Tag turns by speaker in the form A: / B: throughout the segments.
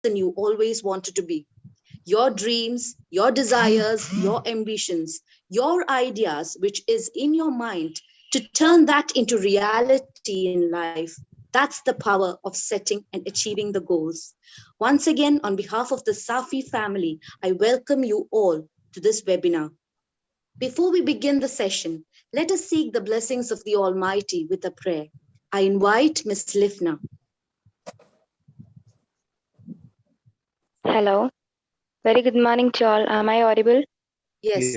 A: person you always wanted to be. Your dreams, your desires, your ambitions, your ideas, which is in your mind, to turn that into reality in life. That's the power of setting and achieving the goals. Once again, on behalf of the Safi family, I welcome you all to this webinar. Before we begin the session, let us seek the blessings of the Almighty with a prayer. I invite Ms. Lifna.
B: Hello. Very good morning to all. Am I audible?
A: Yes.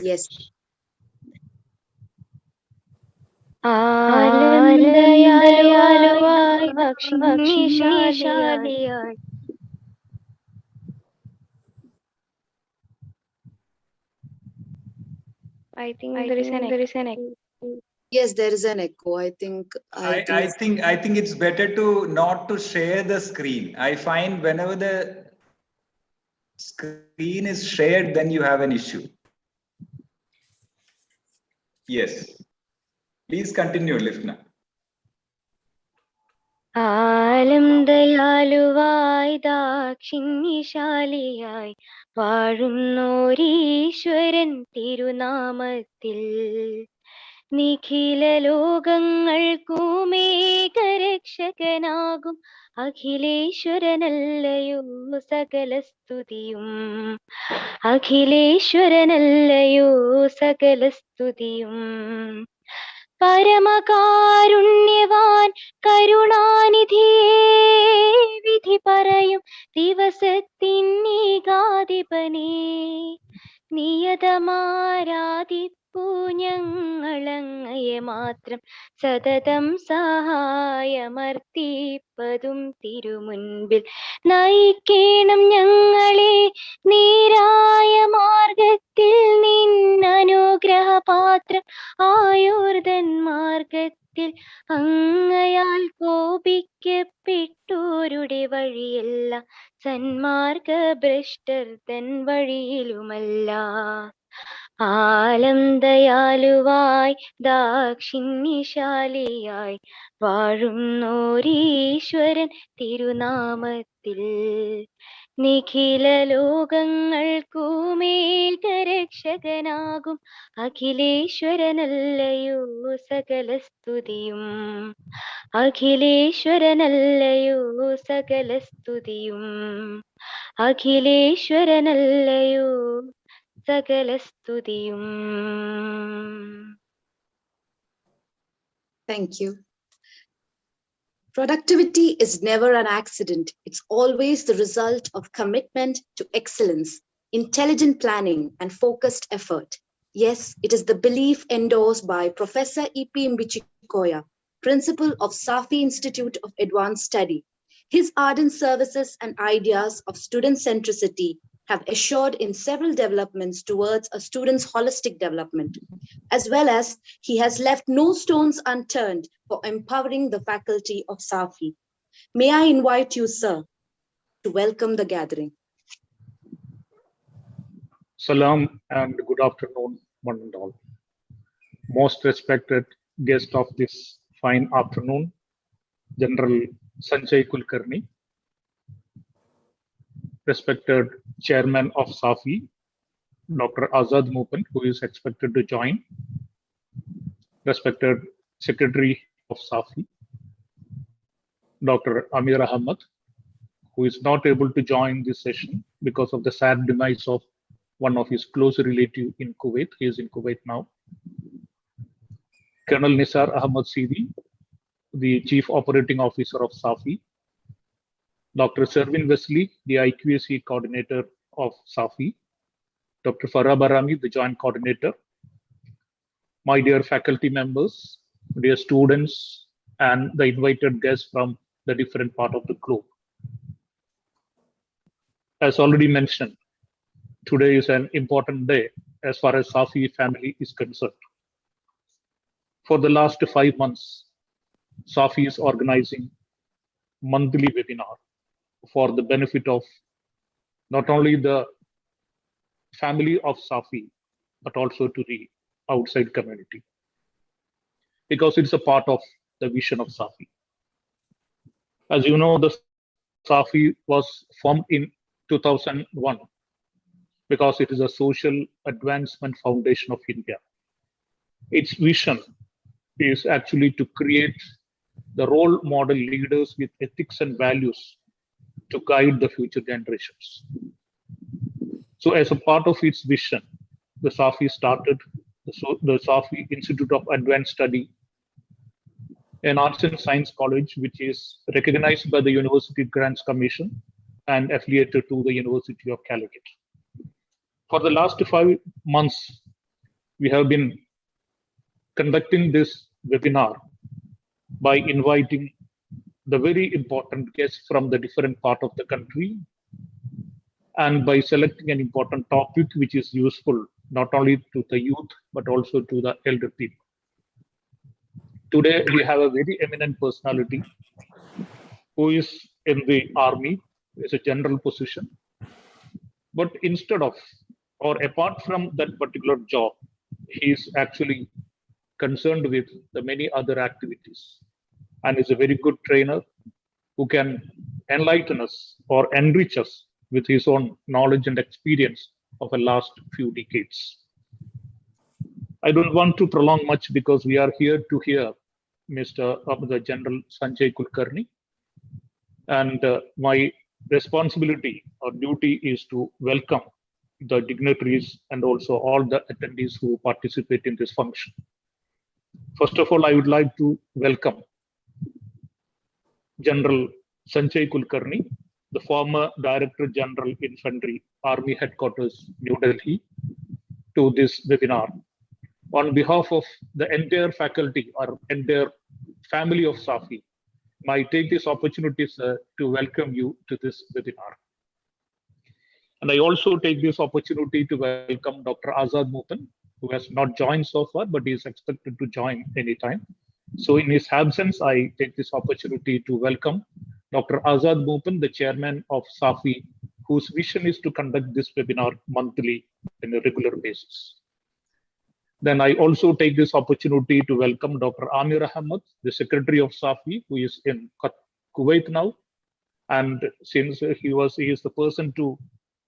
B: I think there is an echo.
A: Yes, there is an echo. I think
C: it's better to not to share the screen. I find whenever the screen is shared, then you have an issue. Yes. Please continue, Lifna.
B: ആലം ദയാലുവായി ദാക്ഷിണ്യശാലിയായി വാഴുന്നോരീശ്വരൻ തിരുനാമത്തിൽ നിഖില ലോകങ്ങൾക്കുമേകരക്ഷകനാകും അഖിലേശ്വരനല്ലയോ സകലസ്തുതിയും അഖിലേശ്വരനല്ലയോ സകലസ്തുതിയും പരമകാരുണ്യവാൻ കരുണാനിധിയേ വിധി പറയും ദിവസത്തിന്നീകാധിപനേ നിയതമാരാധിപ്പൂ ഞങ്ങളങ്ങയെ മാത്രം സതതം സഹായമർത്തിപ്പതും തിരുമുൻപിൽ നയിക്കേണം ഞങ്ങളെ നേരായ മാർഗത്തിൽ നിന്നനുഗ്രഹപാത്രം ആയോർദൻ മാർഗത്തിൽ അങ്ങയാൽ കോപിക്കപ്പെട്ടോരുടെ വഴിയല്ല സന്മാർഗ ഭ്രഷ്ടർ തൻ വഴിയിലുമല്ല ആലം ദയാലുവായി ദാക്ഷിണ്യശാലിയായി വാഴുന്നോരീശ്വരൻ തിരുനാമത്തിൽ Nikhila ലോകങ്ങൾക്കുമേകരക്ഷകനാകും അഖിലേശ്വരനല്ലയോ സകലസ്തുതിയും അഖിലേശ്വരനല്ലയോ സകലസ്തുതിയും അഖിലേശ്വരനല്ലയോ സകലസ്തുതിയും.
A: Thank you. Productivity is never an accident. It's always the result of commitment to excellence, intelligent planning, and focused effort. Yes, it is the belief endorsed by Professor E.P. Mbichikoya, principal of Safi Institute of Advanced Study. His ardent services and ideas of student centricity have assured in several developments towards a student's holistic development, as well as he has left no stones unturned for empowering the faculty of Safi. May I invite you, sir, to welcome the gathering.
D: Salam and good afternoon, one and all. Most respected guest of this fine afternoon, General Sanjay Kulkarni, respected Chairman of Safi, Dr. Azad Mupan, who is expected to join, respected Secretary of Safi, Dr. Amir Ahmad, who is not able to join this session because of the sad demise of one of his close relative in Kuwait. He is in Kuwait now. Colonel Nisar Ahmad Sidi, the Chief Operating Officer of Safi, Dr. Servin Wesley, the IQAC Coordinator of Safi, Dr. Farah Barami, the Joint Coordinator, my dear faculty members, dear students, and the invited guests from the different part of the globe. As already mentioned, today is an important day as far as Safi family is concerned. For the last 5 months, Safi is organizing monthly webinar for the benefit of not only the family of Safi, but also to the outside community, because it's a part of the vision of Safi. As you know, the Safi was formed in 2001 because it is a social advancement foundation of India. Its vision is actually to create the role model leaders with ethics and values to guide the future generations. So as a part of its vision, the Safi started the Safi Institute of Advanced Study, an arts and science college which is recognized by the University Grants Commission and affiliated to the University of Calicut. For the last 5 months, we have been conducting this webinar by inviting the very important guests from the different part of the country and by selecting an important topic which is useful not only to the youth but also to the elder people. Today, we have a very eminent personality who is in the army, is a general position. But instead of, or apart from that particular job, he is actually concerned with the many other activities and is a very good trainer who can enlighten us or enrich us with his own knowledge and experience of the last few decades. I don't want to prolong much because we are here to hear the General Sanjay Kulkarni, and my responsibility or duty is to welcome the dignitaries and also all the attendees who participate in this function. First of all, I would like to welcome General Sanjay Kulkarni, the former Director General Infantry, Army Headquarters, New Delhi, to this webinar. On behalf of the entire faculty or entire family of Safi, I take this opportunity, sir, to welcome you to this webinar. And I also take this opportunity to welcome Dr. Azad Mutan, who has not joined so far, but is expected to join anytime. So in his absence, I take this opportunity to welcome Dr. Azad Mutan, the chairman of Safi, whose vision is to conduct this webinar monthly on a regular basis. Then I also take this opportunity to welcome Dr. Amir Ahmed, the secretary of Safi, who is in Kuwait now. And since he is the person to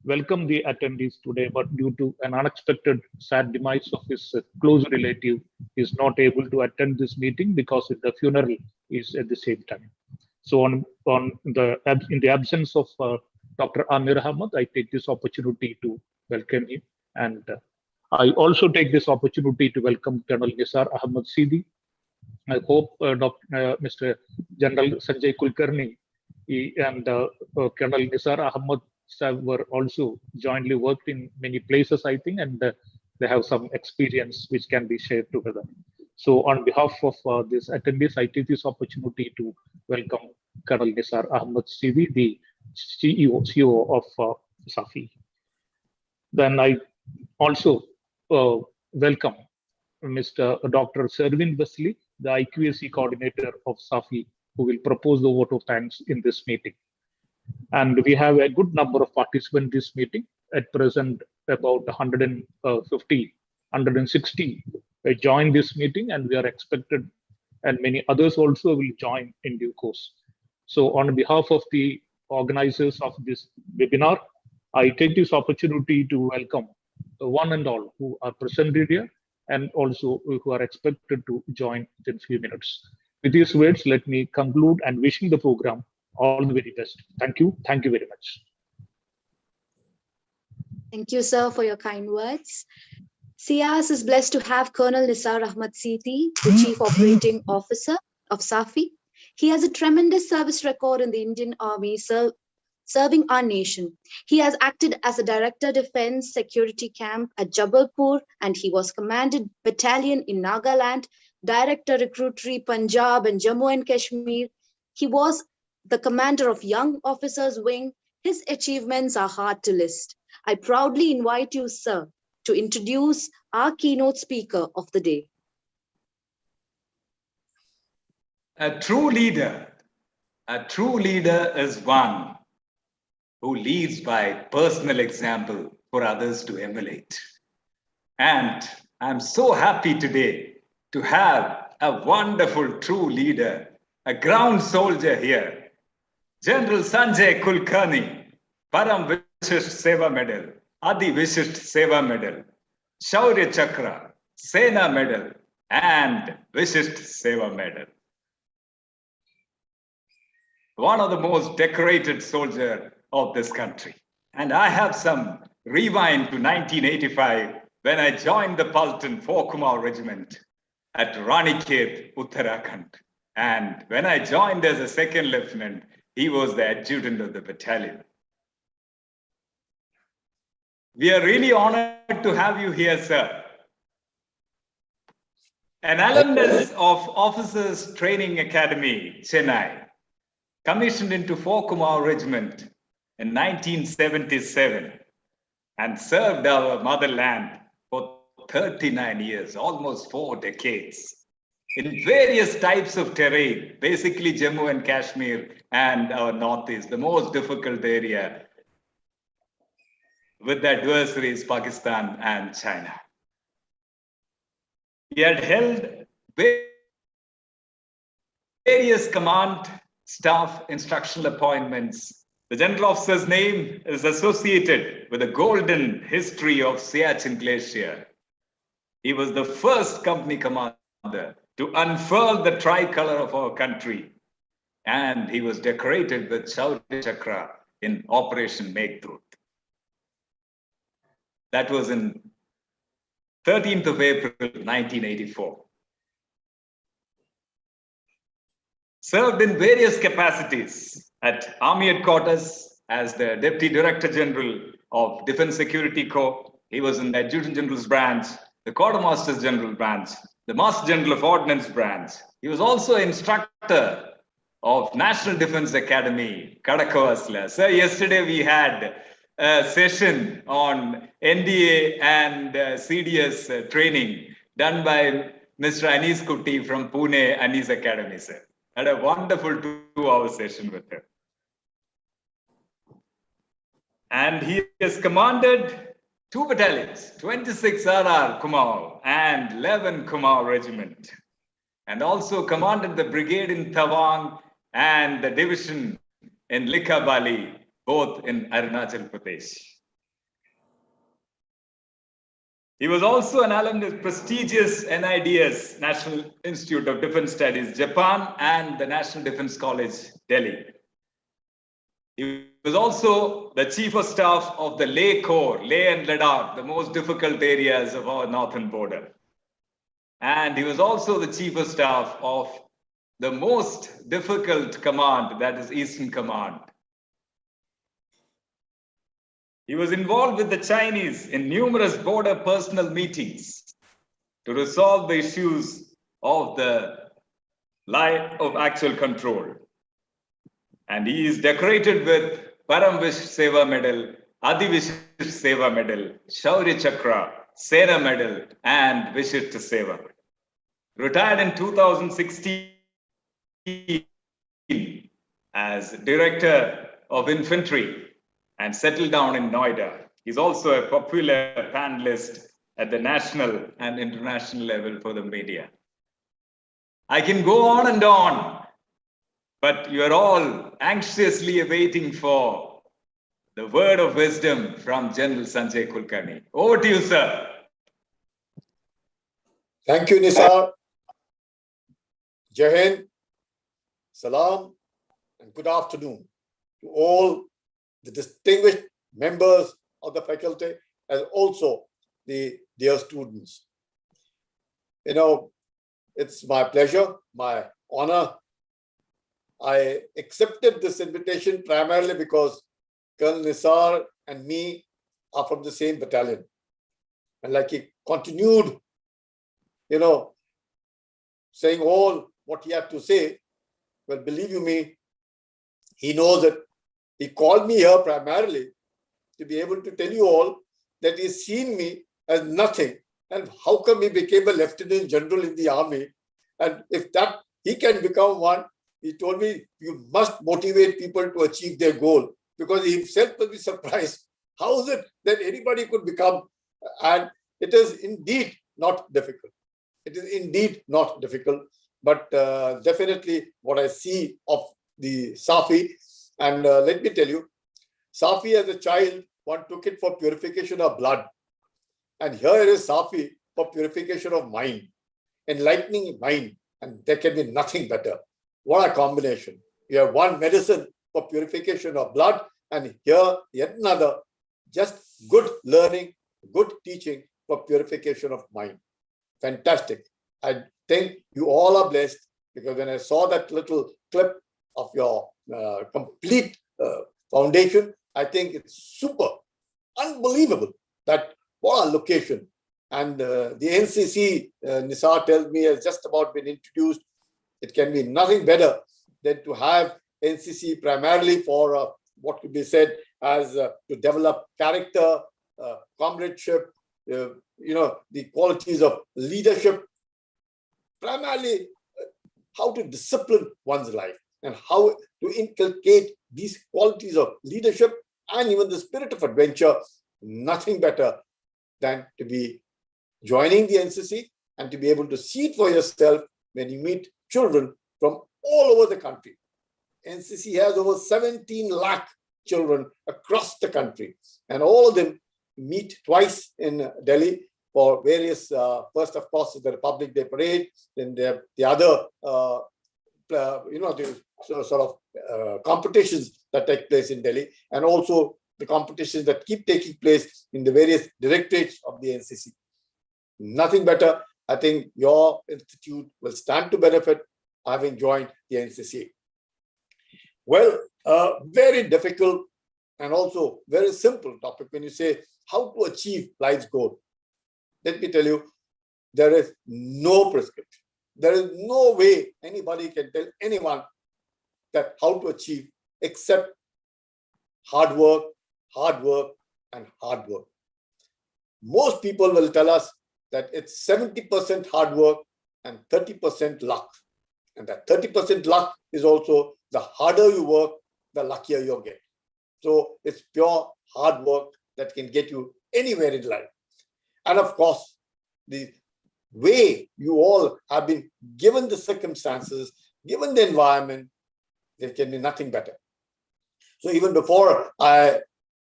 D: welcome the attendees today, but due to an unexpected sad demise of his close relative, he is not able to attend this meeting because the funeral is at the same time. So in the absence of Dr. Amir Ahmed, I take this opportunity to welcome him. And I also take this opportunity to welcome Colonel Nisar Ahmed Sidi. I hope Mr. General Sanjay Kulkarni and Colonel Nisar Ahmed were also jointly worked in many places, I think, and they have some experience which can be shared together. So on behalf of these attendees, I take this opportunity to welcome Colonel Nisar Ahmed Sidi, the CEO of Safi. Then I also welcome Mr. Dr. Servin Wesley, the IQAC coordinator of Safi, who will propose the vote of thanks in this meeting. And we have a good number of participants in this meeting. At present, about 150, 160 join this meeting, and we are expected, and many others also will join in due course. So on behalf of the organizers of this webinar, I take this opportunity to welcome one and all who are present here and also who are expected to join in a few minutes. With these words, let me conclude and wishing the program all the very best. Thank you. Thank you very much.
A: Thank you, sir, for your kind words. CIAS is blessed to have Colonel Nisar Ahmed Sidi, the Chief Operating Officer of Safi. He has a tremendous service record in the Indian Army, serving our nation. He has acted as a Director Defense Security Camp at Jabalpur, and he was Commanded Battalion in Nagaland, Director Recruitry Punjab and Jammu and Kashmir. He was the commander of Young Officers Wing. His achievements are hard to list. I proudly invite you, sir, to introduce our keynote speaker of the day.
C: A true leader is one who leads by personal example for others to emulate. And I'm so happy today to have a wonderful true leader, a ground soldier here, General Sanjay Kulkarni. Param Vishisht Seva Medal, Adi Vishisht Seva Medal, Shaurya Chakra, Sena Medal, and Vishisht Seva Medal. One of the most decorated soldiers of this country. And I have some rewind to 1985 when I joined the Paltan 4 Kumar Regiment at Ranikhet, Uttarakhand. And when I joined as a second lieutenant, he was the adjutant of the battalion. We are really honored to have you here, sir. An alumnus of Officers Training Academy, Chennai, commissioned into 4 Kumar Regiment in 1977 and served our motherland for 39 years, almost 4 decades, in various types of terrain, basically Jammu and Kashmir and our Northeast, the most difficult area with the adversaries Pakistan and China. He had held various command, staff, instructional appointments. The general officer's name is associated with the golden history of Siachen Glacier. He was the first company commander to unfurl the tricolor of our country, and he was decorated with Shaurya Chakra in Operation Meghdut. That was in 13th of April, 1984. Served in various capacities at Army Headquarters as the Deputy Director General of Defense Security Corps. He was in the Adjutant General's branch, the Quartermaster's General branch, the Master General of Ordnance branch. He was also instructor of National Defense Academy, Kadakavasla. Sir, yesterday we had a session on NDA and CDS training done by Mr. Anis Kutty from Pune Anis Academy, sir. Had a wonderful 2-hour session with him. And he has commanded 2 battalions, 26 RR Kumaon and 11 Kumaon Regiment, and also commanded the brigade in Tawang and the division in Likhabali, both in Arunachal Pradesh. He was also an alumni of prestigious NIDS, National Institute of Defense Studies, Japan, and the National Defense College, Delhi. He was also the Chief of Staff of the Leh Corps, Leh and Ladakh, the most difficult areas of our northern border. And he was also the Chief of Staff of the most difficult command, that is Eastern Command. He was involved with the Chinese in numerous border personal meetings to resolve the issues of the line of actual control. And he is decorated with Param Vishisht Seva Medal, Adi Vishisht Seva Medal, Shaurya Chakra, Sena Medal, and Vishisht Seva. Retired in 2016 as Director of Infantry and settled down in Noida. He's also a popular panelist at the national and international level for the media. I can go on and on, but you are all anxiously awaiting for the word of wisdom from General Sanjay Kulkarni. Over to you, sir.
E: Thank you, Nisar. Jai Hind, Salam, and good afternoon to all the distinguished members of the faculty, as also the dear students. You know, it's my pleasure, my honor. I accepted this invitation primarily because Colonel Nisar and me are from the same battalion. And like he continued, you know, saying all what he had to say, well, believe you me, he knows it. He called me here primarily to be able to tell you all that he's seen me as nothing. And how come he became a lieutenant general in the army? And if that he can become one, he told me, you must motivate people to achieve their goal, because he himself will be surprised. How is it that anybody could become? And it is indeed not difficult. It is indeed not difficult, but definitely what I see of the Safi. And let me tell you, Safi as a child, one took it for purification of blood. And here is Safi for purification of mind, enlightening mind. And there can be nothing better. What a combination. You have one medicine for purification of blood, and here yet another, just good learning, good teaching for purification of mind. Fantastic. I think you all are blessed, because when I saw that little clip of your complete foundation, I think it's super, unbelievable that what a location. And the NCC, Nisar tells me, has just about been introduced. It can be nothing better than to have NCC primarily for what could be said as to develop character, comradeship, the qualities of leadership, primarily how to discipline one's life and how to inculcate these qualities of leadership and even the spirit of adventure. Nothing better than to be joining the NCC and to be able to see it for yourself when you meet children from all over the country. NCC has over 17 lakh children across the country, and all of them meet twice in Delhi for various, first of course is the Republic Day Parade, then the other, the sort of competitions that take place in Delhi, and also the competitions that keep taking place in the various directorates of the NCC. Nothing better. I think your institute will stand to benefit having joined the NCC. Well, very difficult and also very simple topic when you say how to achieve life's goal. Let me tell you, there is no prescription. There is no way anybody can tell anyone that how to achieve except hard work, and hard work. Most people will tell us that it's 70% hard work and 30% luck. And that 30% luck is also the harder you work, the luckier you'll get. So it's pure hard work that can get you anywhere in life. And of course, the way you all have been given the circumstances, given the environment, there can be nothing better. So even before I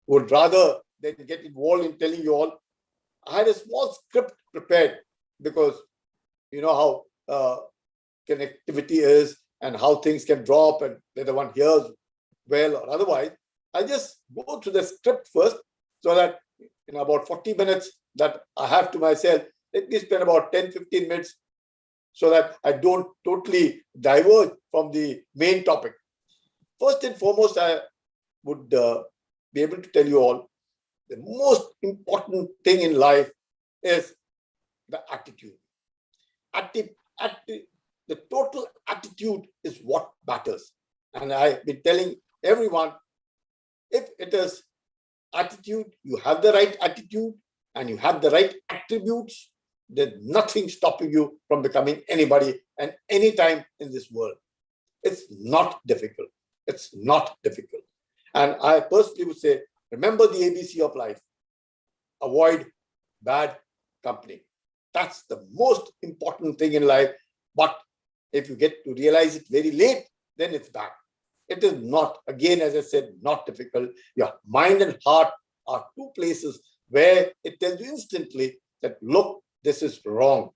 E: would rather than get involved in telling you all, I had a small script prepared, because you know how connectivity is and how things can drop and whether one hears well or otherwise. I just go through the script first, so that in about 40 minutes that I have to myself, let me spend about 10-15 minutes so that I don't totally diverge from the main topic. First and foremost, I would be able to tell you all, the most important thing in life is the attitude. The total attitude is what matters. And I've been telling everyone, if it is attitude, you have the right attitude and you have the right attributes, there's nothing stopping you from becoming anybody and anytime in this world. It's not difficult. It's not difficult. And I personally would say, remember the ABC of life. Avoid bad company. That's the most important thing in life. But if you get to realize it very late, then it's bad. It is not, again, as I said, not difficult. Your mind and heart are two places where it tells you instantly that, look, this is wrong.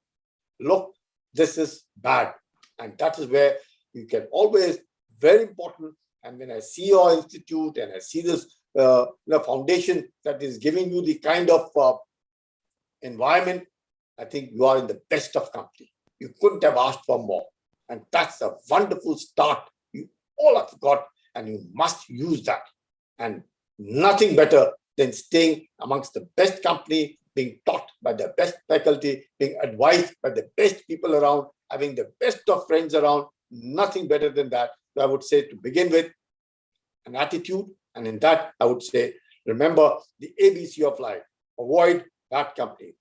E: Look, this is bad. And that is where you can always, very important. And when I see your institute and I see this foundation that is giving you the kind of environment, I think you are in the best of company. You couldn't have asked for more. And that's a wonderful start you all have got, and you must use that. And nothing better than staying amongst the best company, being taught by the best faculty, being advised by the best people around, having the best of friends around. Nothing better than that. So I would say, to begin with, an attitude. And in that, I would say, remember the ABC of life. Avoid bad company.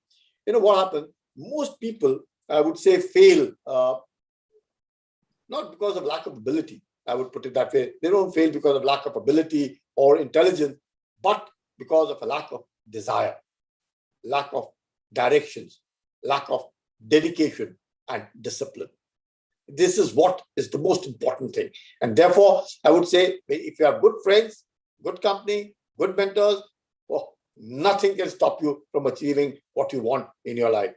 E: You know what happens? Most people, I would say, fail, not because of lack of ability. I would put it that way. They don't fail because of lack of ability or intelligence, but because of a lack of desire, lack of directions, lack of dedication and discipline. This is what is the most important thing. And therefore, I would say, if you have good friends, good company, good mentors, oh, nothing can stop you from achieving what you want in your life.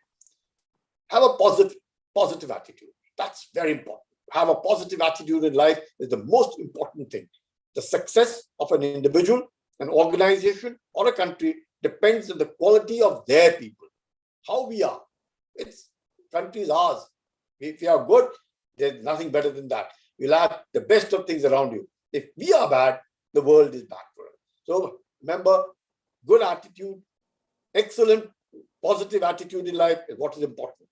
E: Have a positive attitude. That's very important. Have a positive attitude in life is the most important thing. The success of an individual, an organization, or a country depends on the quality of their people. How we are. It's country is ours. If we are good, there's nothing better than that. You'll have the best of things around you. If we are bad, the world is bad for us. So remember, good attitude, excellent, positive attitude in life is what is important.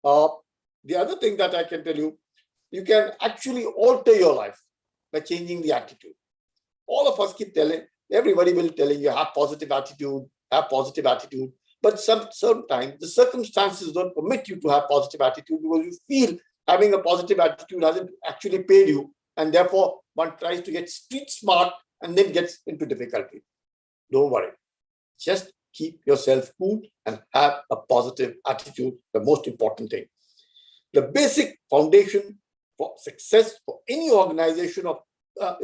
E: The other thing that I can tell you, you can actually alter your life by changing the attitude. All of us keep telling, everybody will telling you have positive attitude, but sometimes the circumstances don't permit you to have positive attitude because you feel having a positive attitude hasn't actually paid you, and therefore one tries to get street smart and then gets into difficulty. Don't worry. Just keep yourself cool and have a positive attitude, the most important thing. The basic foundation for success for any organization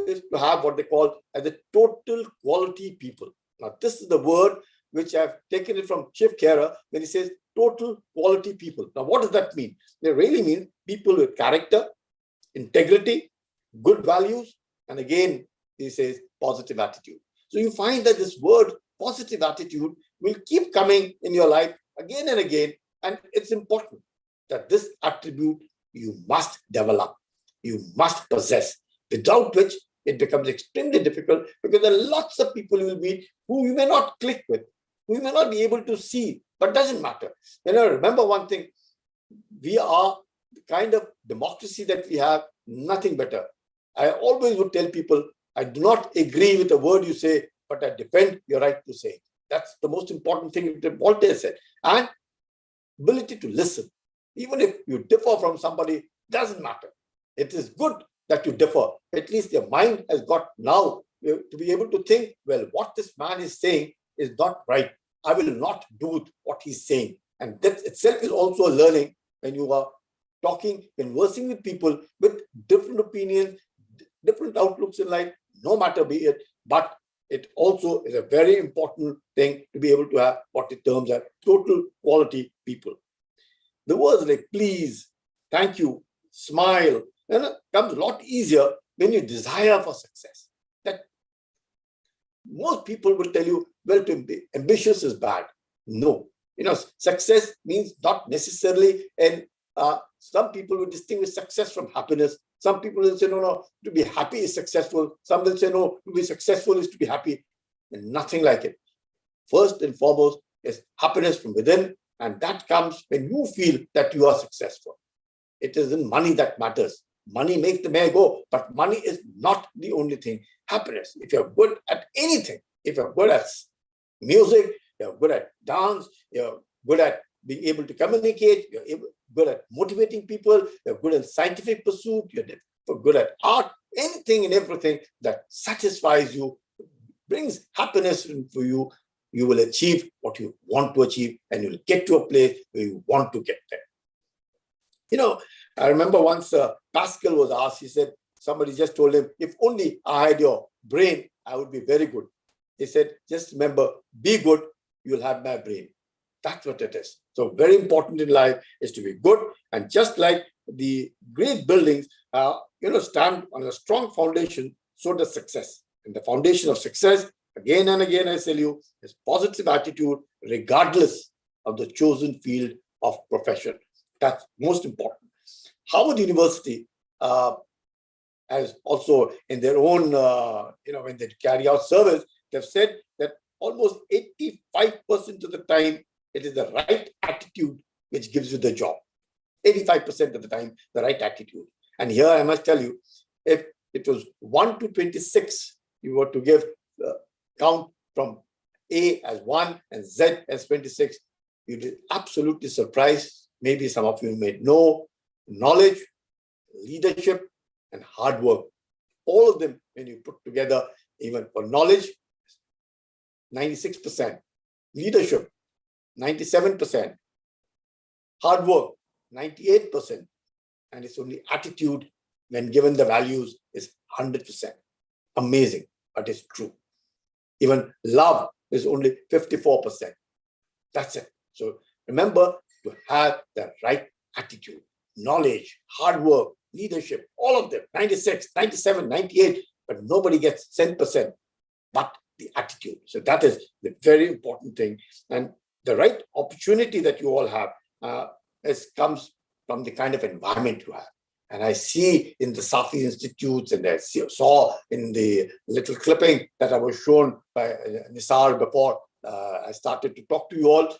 E: is to have what they call as the total quality people. Now, this is the word which I've taken it from Chief Carer when he says total quality people. Now, what does that mean? It really means people with character, integrity, good values, and again, he says positive attitude. So you find that this word positive attitude will keep coming in your life again and again, and it's important that this attribute you must develop, you must possess, without which it becomes extremely difficult because there are lots of people you will meet who you may not click with, who you may not be able to see, but doesn't matter. Remember one thing, we are the kind of democracy that we have, nothing better. I always would tell people, I do not agree with the word you say, but I defend your right to say it. That's the most important thing that Voltaire said. And ability to listen. Even if you differ from somebody, doesn't matter. It is good that you differ. At least your mind has got now to be able to think, well, what this man is saying is not right. I will not do what he's saying. And that itself is also a learning when you are talking, conversing with people with different opinions, different outlooks in life, no matter be it. But it also is a very important thing to be able to have what it terms as total quality people. The words like please, thank you, smile, comes a lot easier when you desire for success. That most people will tell you, well, to be ambitious is bad. No, success means not necessarily, and some people will distinguish success from happiness. Some people will say, no, to be happy is successful. Some will say, no, to be successful is to be happy. And nothing like it. First and foremost is happiness from within, and that comes when you feel that you are successful. It isn't money that matters. Money makes the mayor go, but money is not the only thing. Happiness, if you're good at anything, if you're good at music, you're good at dance, you're good at being able to communicate, you're good at motivating people, you're good at scientific pursuit, you're good at art, anything and everything that satisfies you, brings happiness for you, you will achieve what you want to achieve and you'll get to a place where you want to get there. I remember once Pascal was asked, he said, somebody just told him, if only I had your brain, I would be very good. He said, just remember, be good, you'll have my brain. That's what it is. So very important in life is to be good. And just like the great buildings, stand on a strong foundation, so does success. And the foundation of success, again and again, I tell you, is positive attitude, regardless of the chosen field of profession. That's most important. Harvard University has also in their own, when they carry out surveys, they've said that almost 85% of the time, it is the right attitude which gives you the job. 85% of the time, the right attitude. And here I must tell you, if it was 1 to 26, you were to give count from A as 1 and Z as 26, you'd be absolutely surprised. Maybe some of you may know knowledge, leadership, and hard work. All of them, when you put together, even for knowledge, 96%, leadership, 97%, hard work, 98%, and it's only attitude when given the values is 100%. Amazing, but it's true. Even love is only 54%. That's it. So remember to have the right attitude, knowledge, hard work, leadership, all of them, 96, 97, 98, but nobody gets 10%, but the attitude. So that is the very important thing. And the right opportunity that you all have comes from the kind of environment you have. And I see in the Safi institutes, and I saw in the little clipping that I was shown by Nisar before I started to talk to you all,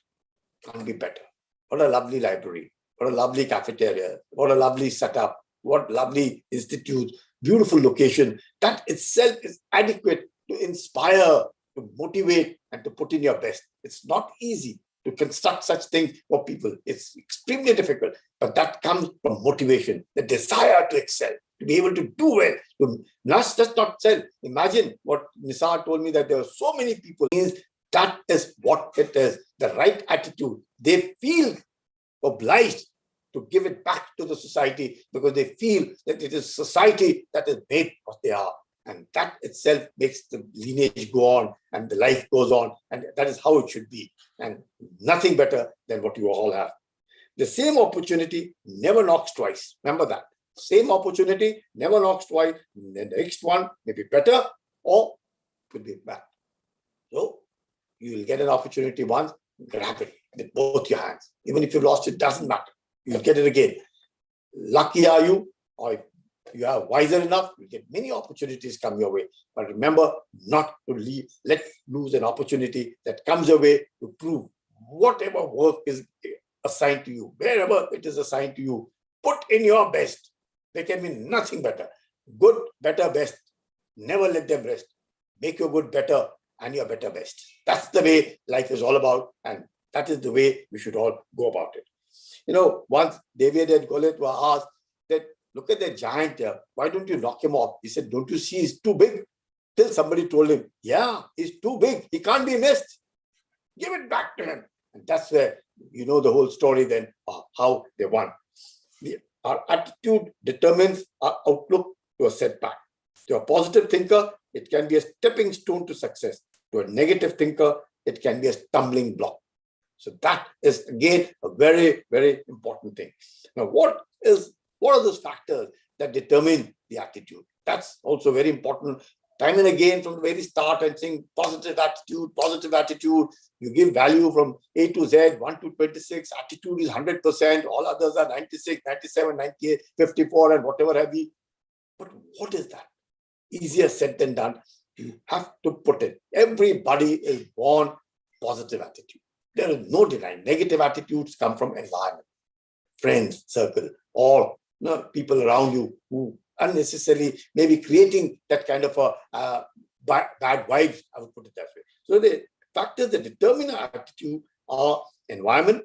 E: can't be better. What a lovely library. What a lovely cafeteria. What a lovely setup. What lovely institute. Beautiful location. That itself is adequate to inspire, to motivate, and to put in your best. It's not easy to construct such things for people. It's extremely difficult, but that comes from motivation, the desire to excel, to be able to do well, to not just not excel. Imagine what Nisar told me, that there are so many people. That is what it is, the right attitude. They feel obliged to give it back to the society because they feel that it is society that has made what they are. And that itself makes the lineage go on and the life goes on. And that is how it should be. And nothing better than what you all have. The same opportunity never knocks twice. Remember that. Same opportunity never knocks twice. The next one may be better or could be bad. So you will get an opportunity once, grab it with both your hands. Even if you lost it, doesn't matter. You'll get it again. Lucky are you, or if you are wiser enough, you'll get many opportunities come your way. But remember not to let lose an opportunity that comes your way to prove whatever work is assigned to you, wherever it is assigned to you, put in your best. There can be nothing better. Good, better, best. Never let them rest. Make your good better and your better best. That's the way life is all about, and that is the way we should all go about it. You know, once David and Goliath were asked that, look at that giant here, why don't you knock him off? He said, don't you see he's too big? Till somebody told him, yeah, he's too big. He can't be missed. Give it back to him. And that's where you know the whole story then of how they won. Our attitude determines our outlook to a setback. To a positive thinker, it can be a stepping stone to success. To a negative thinker, it can be a stumbling block. So that is, again, a very, very important thing. Now, what are those factors that determine the attitude? That's also very important. Time and again, from the very start, I'm saying positive attitude. You give value from A to Z, 1 to 26. Attitude is 100%. All others are 96, 97, 98, 54, and whatever have you. But what is that? Easier said than done. You have to put it. Everybody is born positive attitude. There is no denying. Negative attitudes come from environment, friends, circle, or people around you who unnecessarily may be creating that kind of a bad vibes, I would put it that way. So the factors that determine our attitude are environment,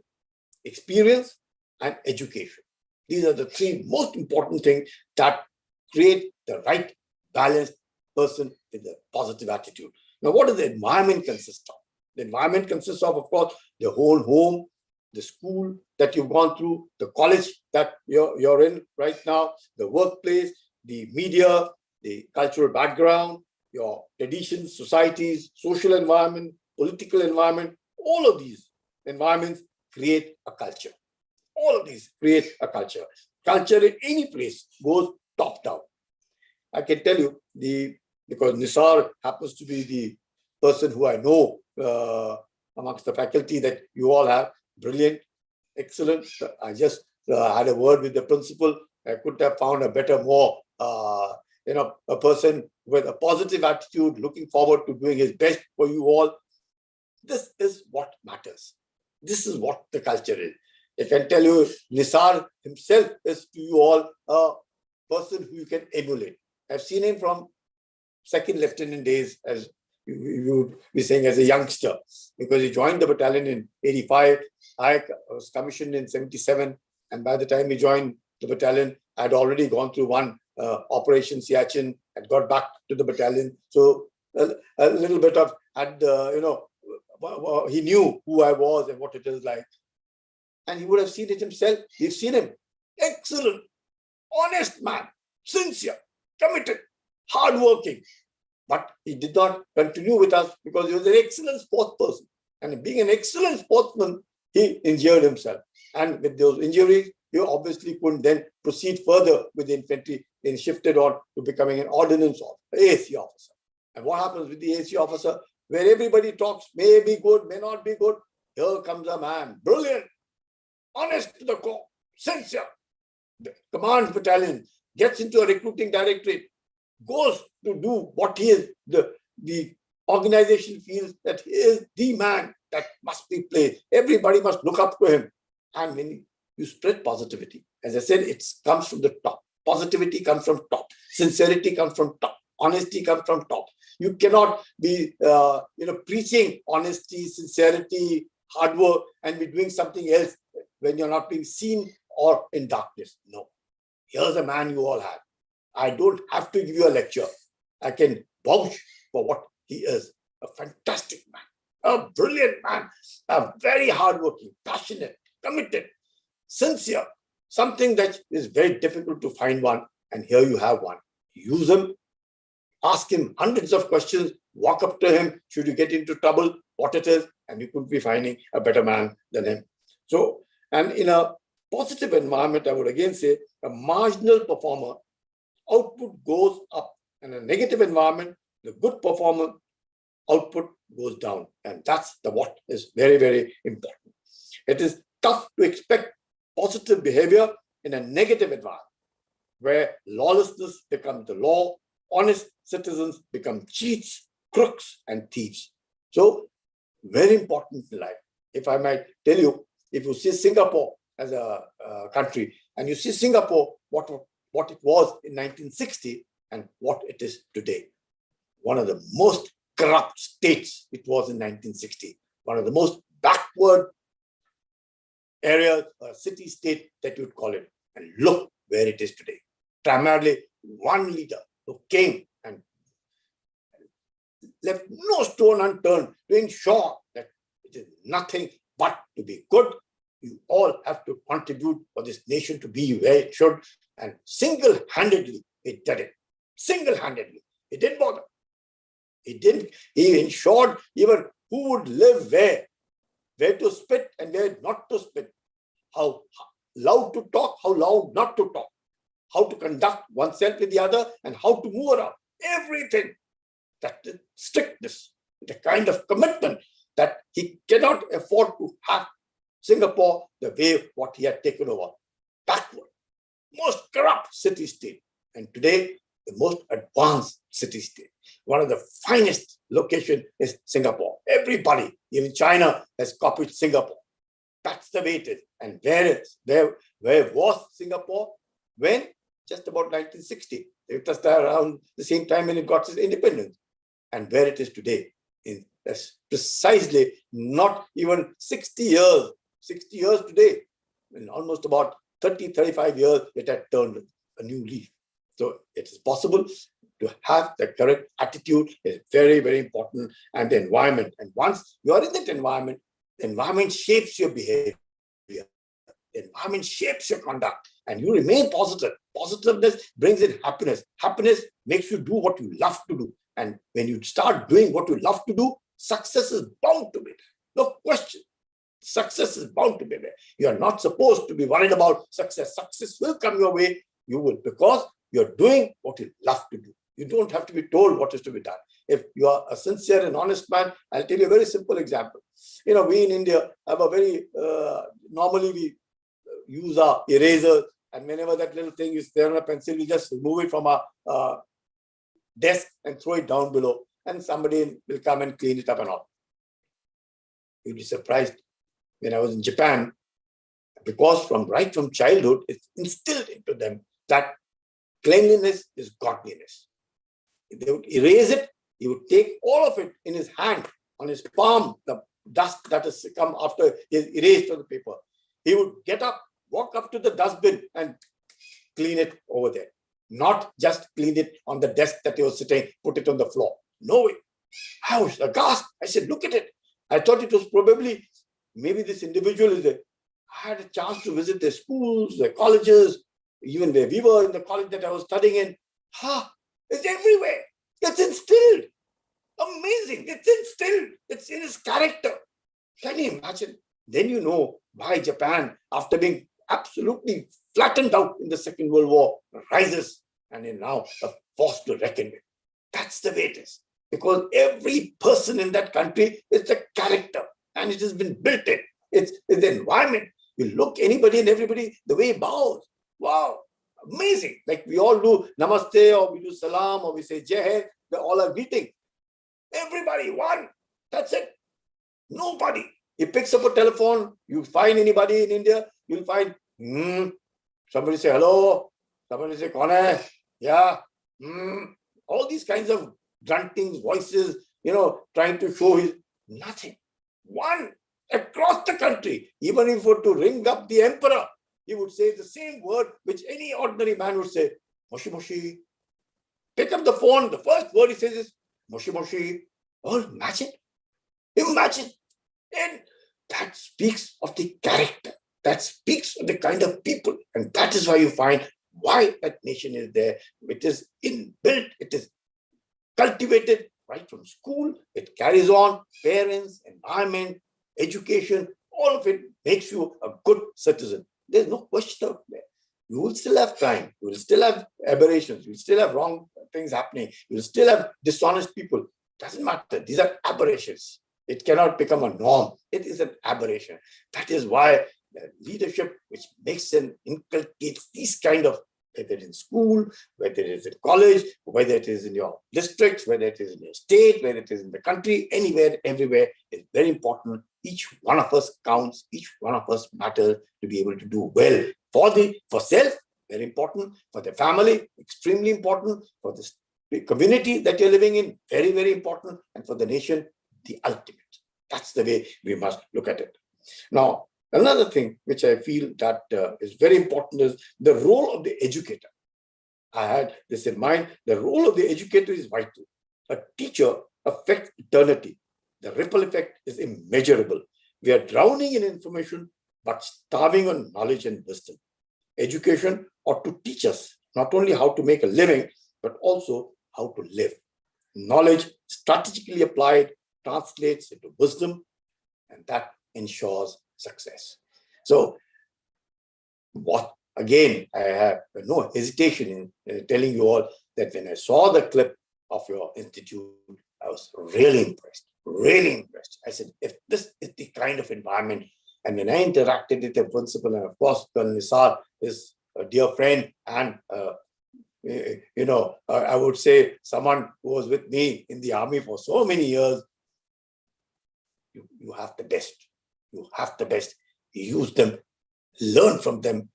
E: experience, and education. These are the three most important things that create the right balanced person with a positive attitude. Now, what does the environment consist of? The environment consists of course, the whole home, the school that you've gone through, the college that you're in right now, the workplace, the media, the cultural background, your traditions, societies, social environment, political environment. All of these environments create a culture. All of these create a culture. Culture in any place goes top down. I can tell you, because Nisar happens to be the person who I know amongst the faculty that you all have, brilliant, excellent. I just had a word with the principal. I couldn't have found a better, more, a person with a positive attitude, looking forward to doing his best for you all. This is what matters. This is what the culture is. I can tell you, Nisar himself is to you all a person who you can emulate. I've seen him from second lieutenant days, as you would be saying, as a youngster, because he joined the battalion in 85. I was commissioned in 77. And by the time he joined the battalion, I'd already gone through one Operation Siachen and got back to the battalion. So a little bit of, he knew who I was and what it is like. And he would have seen it himself. We've seen him. Excellent, honest man, sincere, committed, hardworking. But he did not continue with us because he was an excellent sports person. And being an excellent sportsman, he injured himself. And with those injuries, he obviously couldn't then proceed further with the infantry and shifted on to becoming an ordnance officer, AC officer. And what happens with the AC officer, where everybody talks, may be good, may not be good, here comes a man, brilliant, honest to the core, sincere, commands battalion, gets into a recruiting directorate, goes to do what he is, the organization feels that he is the man that must be placed. Everybody must look up to him. And when you spread positivity, as I said, it comes from the top. Positivity comes from top. Sincerity comes from top. Honesty comes from top. You cannot be preaching honesty, sincerity, hard work, and be doing something else when you're not being seen or in darkness. No. Here's a man you all have. I don't have to give you a lecture. I can vouch for what he is. A fantastic man, a brilliant man, a very hardworking, passionate, committed, sincere, something that is very difficult to find one. And here you have one. Use him, ask him hundreds of questions, walk up to him, should you get into trouble, what it is, and you could be finding a better man than him. So, and in a positive environment, I would again say a marginal performer, output goes up. In a negative environment, the good performer, output goes down. And that's what is very, very important. It is tough to expect positive behavior in a negative environment where lawlessness becomes the law, honest citizens become cheats, crooks, and thieves. So, very important in life. If I might tell you, if you see Singapore as a country, and you see Singapore, what it was in 1960 and what it is today. One of the most corrupt states it was in 1960. One of the most backward areas, or city-state that you'd call it. And look where it is today. Primarily one leader who came and left no stone unturned to ensure that it is nothing but to be good. You all have to contribute for this nation to be where it should. And single-handedly, he did it. Single-handedly. He didn't bother. He ensured even who would live where to spit and where not to spit, how loud to talk, how loud not to talk, how to conduct oneself with the other, and how to move around. Everything. That strictness, the kind of commitment that he cannot afford to have Singapore the way what he had taken over. Backward, most corrupt city-state, and today the most advanced city-state. One of the finest locations is Singapore. Everybody, even China, has copied Singapore. That's the way it is. And where was Singapore? When? Just about 1960. It was around the same time when it got its independence. And where it is today, that's precisely not even 60 years. 60 years today, in almost about 30, 35 years, it had turned a new leaf. So it is possible to have the correct attitude is very, very important, and the environment. And once you are in that environment, the environment shapes your behavior. The environment shapes your conduct, and you remain positive. Positiveness brings in happiness. Happiness makes you do what you love to do. And when you start doing what you love to do, success is bound to be there. No question. Success is bound to be there. You are not supposed to be worried about success. Success will come your way. You will, because you're doing what you love to do. You don't have to be told what is to be done. If you are a sincere and honest man, I'll tell you a very simple example. We in India have a very, normally we use our eraser, and whenever that little thing is there on a pencil, we just remove it from our desk and throw it down below, and somebody will come and clean it up and all. You'll be surprised. When I was in Japan, because right from childhood, it's instilled into them that cleanliness is godliness. If they would erase it, he would take all of it in his hand, on his palm, the dust that has come after he has erased on the paper. He would get up, walk up to the dustbin and clean it over there. Not just clean it on the desk that he was sitting, put it on the floor. No way. I was aghast. I said, look at it. I thought it was probably, maybe this individual is there. I had a chance to visit their schools, their colleges, even where we were in the college that I was studying in. It's everywhere. It's instilled. Amazing. It's instilled. It's in his character. Can you imagine? Then you know why Japan, after being absolutely flattened out in the Second World War, rises and is now a force to reckon with. That's the way it is. Because every person in that country is a character and it has been built in. It's the environment. You look anybody and everybody, the way he bows. Wow, amazing. Like we all do namaste or we do salam or we say jai hai. They all are greeting. Everybody, one. That's it. Nobody. He picks up a telephone. You find anybody in India, you'll find somebody say hello. Somebody say kaun hai? Yeah. All these kinds of grunting voices, trying to show his nothing. One across the country. Even if he were to ring up the emperor, he would say the same word which any ordinary man would say. Moshi moshi. Pick up the phone. The first word he says is moshi moshi. Oh, imagine. Imagine. And that speaks of the character. That speaks of the kind of people. And that is why you find why that nation is there. It is inbuilt. It is cultivated right from school. It carries on. Parents, environment, education, all of it makes you a good citizen. There's no question out there. You will still have crime. You will still have aberrations. You will still have wrong things happening. You will still have dishonest people. Doesn't matter. These are aberrations. It cannot become a norm. It is an aberration. That is why the leadership which makes and inculcates these kind of, whether in school, whether it is in college, whether it is in your districts, whether it is in your state, whether it is in the country, anywhere, everywhere, is very important. Each one of us counts. Each one of us matters to be able to do well for self, very important, for the family, extremely important, for the community that you're living in, very, very important, and for the nation, the ultimate. That's the way we must look at it. Now, another thing which I feel that is very important is the role of the educator. I had this in mind. The role of the educator is vital. A teacher affects eternity. The ripple effect is immeasurable. We are drowning in information, but starving on knowledge and wisdom. Education ought to teach us not only how to make a living, but also how to live. Knowledge strategically applied translates into wisdom, and that ensures success. So, again, I have no hesitation in telling you all that when I saw the clip of your institute, I was really impressed, really impressed. I said, if this is the kind of environment, and when I interacted with the principal, and of course, Colonel Nisar is a dear friend, and I would say someone who was with me in the army for so many years, you have the best. You have the best. Use them, learn from them,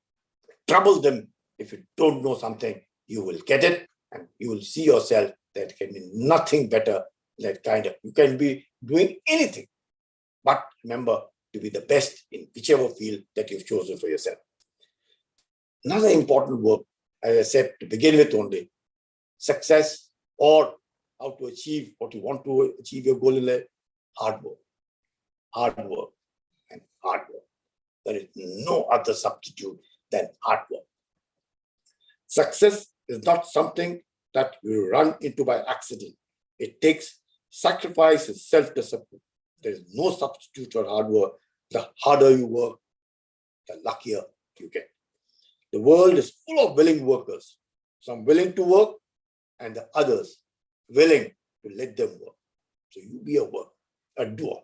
E: trouble them. If you don't know something, you will get it, and you will see yourself that can be nothing better. That kind of, you can be doing anything, but remember to be the best in whichever field that you've chosen for yourself. Another important work, as I said to begin with only, success or how to achieve what you want to achieve your goal in life, hard work. Hard work and hard work. There is no other substitute than hard work. Success is not something that you run into by accident. It takes sacrifice and self-discipline. There is no substitute for hard work. The harder you work, the luckier you get. The world is full of willing workers, some willing to work and the others willing to let them work. So you be a doer.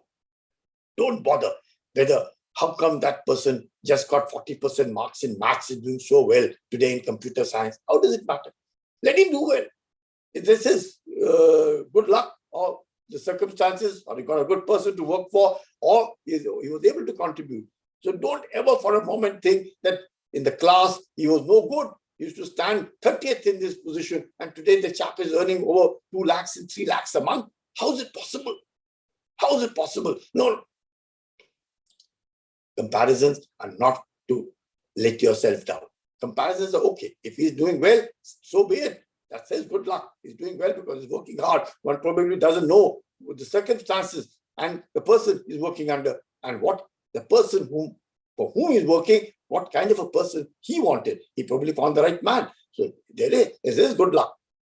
E: Don't bother whether how come that person just got 40% marks in maths and doing so well today in computer science. How does it matter? Let him do well. If this is good luck or the circumstances, or he got a good person to work for, or he was able to contribute. So don't ever for a moment think that in the class he was no good. He used to stand 30th in this position, and today the chap is earning over 2 lakhs and 3 lakhs a month. How is it possible? How is it possible? No. Comparisons are not to let yourself down. Comparisons are okay. If he's doing well, so be it. That says good luck. He's doing well because he's working hard. One probably doesn't know the circumstances and the person is working under, and what the person for whom he's working, what kind of a person he wanted. He probably found the right man. So there is good luck.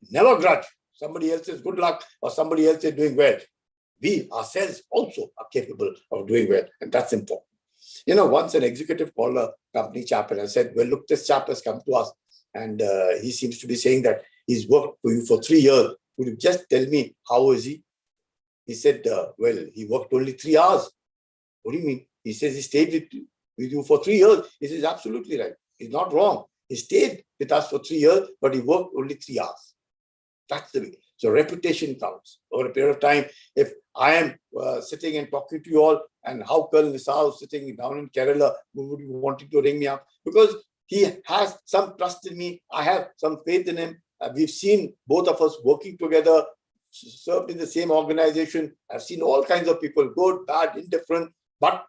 E: Never grudge. somebody else's good luck or somebody else is doing well. We ourselves also are capable of doing well, and that's important. Once an executive called a company chap and said, well, look, this chap has come to us and he seems to be saying that he's worked for you for 3 years. Would you just tell me how is he? He said, well, he worked only 3 hours. What do you mean? He says he stayed with you for 3 years. He says, absolutely right. He's not wrong. He stayed with us for 3 years, but he worked only 3 hours. That's the way. So reputation counts over a period of time. If I am sitting and talking to you all, and how Colonel Nisao sitting down in Kerala, who would be wanting to ring me up? Because he has some trust in me. I have some faith in him. We've seen both of us working together, served in the same organization. I've seen all kinds of people, good, bad, indifferent. But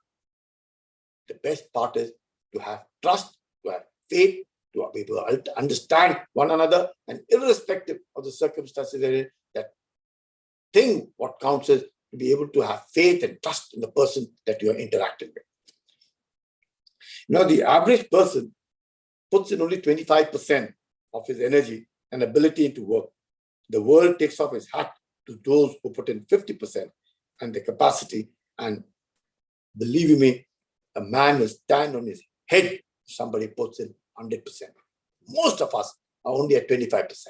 E: the best part is to have trust, to have faith, to be able to understand one another, and irrespective of the circumstances that thing, what counts is to be able to have faith and trust in the person that you are interacting with. The average person puts in only 25% of his energy and ability into work. The world takes off its hat to those who put in 50% and the capacity. And believe me, a man will stand on his head if somebody puts in 100%. Most of us are only at 25%.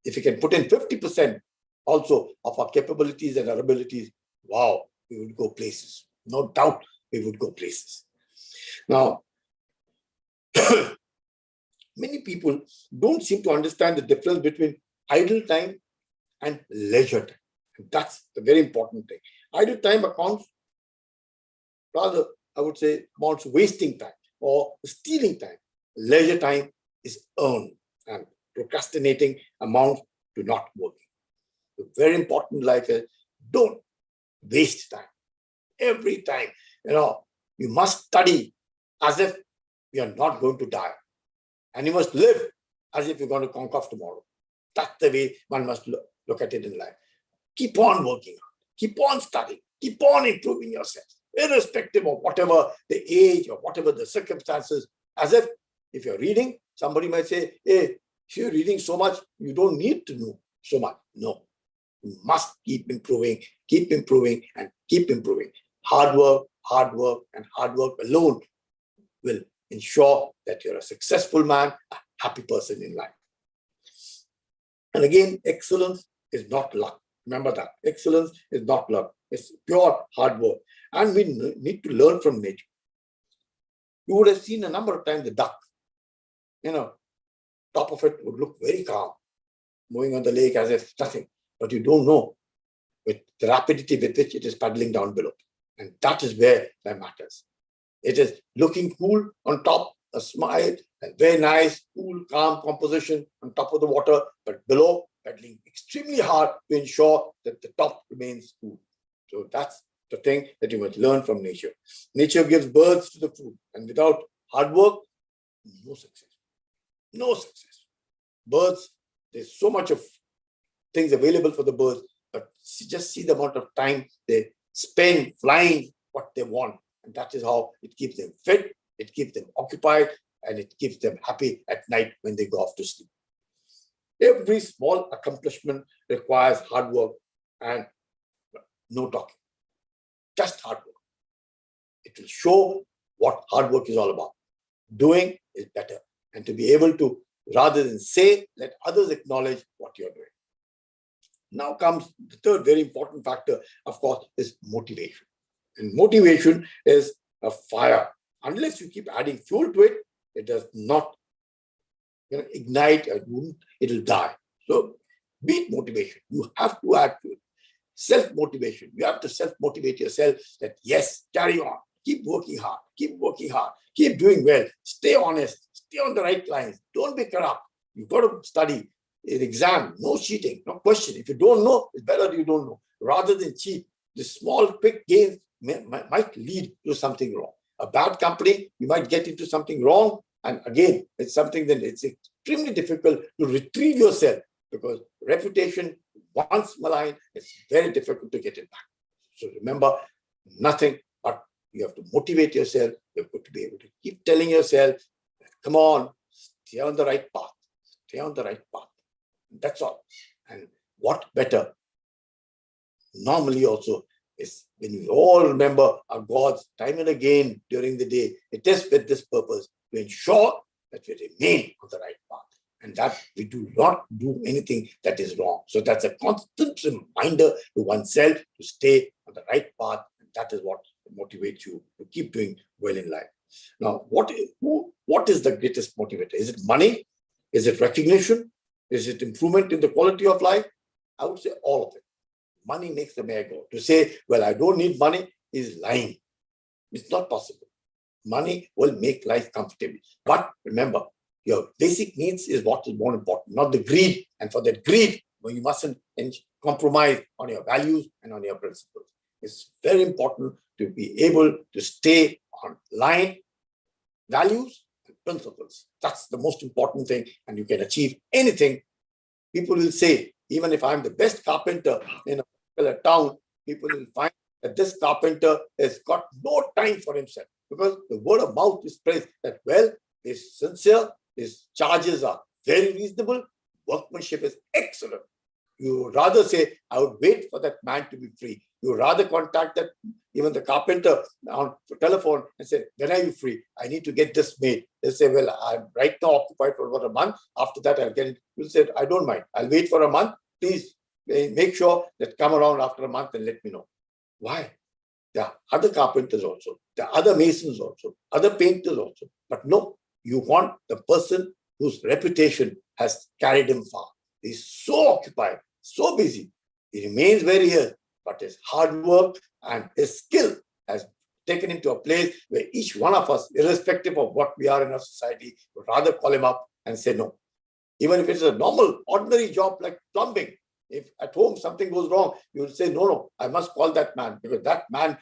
E: If we can put in 50% also of our capabilities and our abilities, wow, we would go places. No doubt we would go places. Now, many people don't seem to understand the difference between idle time and leisure time. And that's the very important thing. Idle time accounts, rather, I would say, amounts to wasting time or stealing time. Leisure time is earned, and procrastinating amounts to not working. The very important life is don't waste time. Every time, you must study as if you are not going to die. And you must live as if you're going to conquer tomorrow. That's the way one must look at it in life. Keep on working hard. Keep on studying. Keep on improving yourself, irrespective of whatever the age or whatever the circumstances. As if you're reading, somebody might say, hey, if you're reading so much, you don't need to know so much. No, you must keep improving, and keep improving. Hard work, and hard work alone will ensure that you're a successful man, a happy person in life. And again, excellence is not luck. Remember that. Excellence is not luck. It's pure hard work. And we need to learn from nature. You would have seen a number of times the duck. Top of it would look very calm, moving on the lake as if nothing. But you don't know with the rapidity with which it is paddling down below. And that is where that matters. It is looking cool on top, a smile, a very nice, cool, calm composition on top of the water, but below, paddling extremely hard to ensure that the top remains cool. So that's the thing that you must learn from nature. Nature gives birds to the food, and without hard work, no success. No success. Birds, there's so much of things available for the birds, but just see the amount of time they spend flying what they want. And that is how it keeps them fit, it keeps them occupied, and it keeps them happy at night when they go off to sleep. Every small accomplishment requires hard work and no talking. Just hard work. It will show what hard work is all about. Doing is better. And to be able to, rather than say, let others acknowledge what you're doing. Now comes the third very important factor, of course, is motivation. And motivation is a fire. Unless you keep adding fuel to it, it does not ignite, it'll die. So beat motivation. You have to add to it. Self-motivation. You have to self-motivate yourself that yes, carry on. Keep working hard. Keep doing well. Stay honest. Stay on the right lines. Don't be corrupt. You've got to study. An exam, no cheating, no question. If you don't know, it's better you don't know. Rather than cheat, the small, quick gains might lead to something wrong. A bad company, you might get into something wrong. And again, it's something that it's extremely difficult to retrieve yourself because reputation, once maligned, it's very difficult to get it back. So remember, nothing but you have to motivate yourself. You have to be able to keep telling yourself, come on, stay on the right path. Stay on the right path. That's all. And what better? Normally also is when we all remember our gods time and again during the day, it is with this purpose to ensure that we remain on the right path and that we do not do anything that is wrong. So that's a constant reminder to oneself to stay on the right path, and that is what motivates you to keep doing well in life. Now, what is the greatest motivator? Is it money? Is it recognition? Is it improvement in the quality of life? I would say all of it. Money makes the mayor go. To say, well, I don't need money is lying. It's not possible. Money will make life comfortable. But remember, your basic needs is what is more important, not the greed. And for that greed, well, you mustn't compromise on your values and on your principles. It's very important to be able to stay on line, values and principles. That's the most important thing, and you can achieve anything. People will say, even if I'm the best carpenter in a particular town, people will find that this carpenter has got no time for himself, because the word of mouth is praised that, well, he's sincere, his charges are very reasonable, workmanship is excellent. You would rather say, I would wait for that man to be free. You would rather contact that, even the carpenter on the telephone and say, when are you free? I need to get this made. They'll say, well, I'm right now occupied for about a month. After that, I'll get it. You'll say, I don't mind. I'll wait for a month. Please make sure that come around after a month and let me know. Why? There are other carpenters also. There are other masons also. Other painters also. But no, you want the person whose reputation has carried him far. He's so occupied, so busy. He remains where he is, but his hard work and his skill has taken him to a place where each one of us, irrespective of what we are in our society, would rather call him up and say no. Even if it's a normal, ordinary job like plumbing, if at home something goes wrong, you will say, no, I must call that man, because that man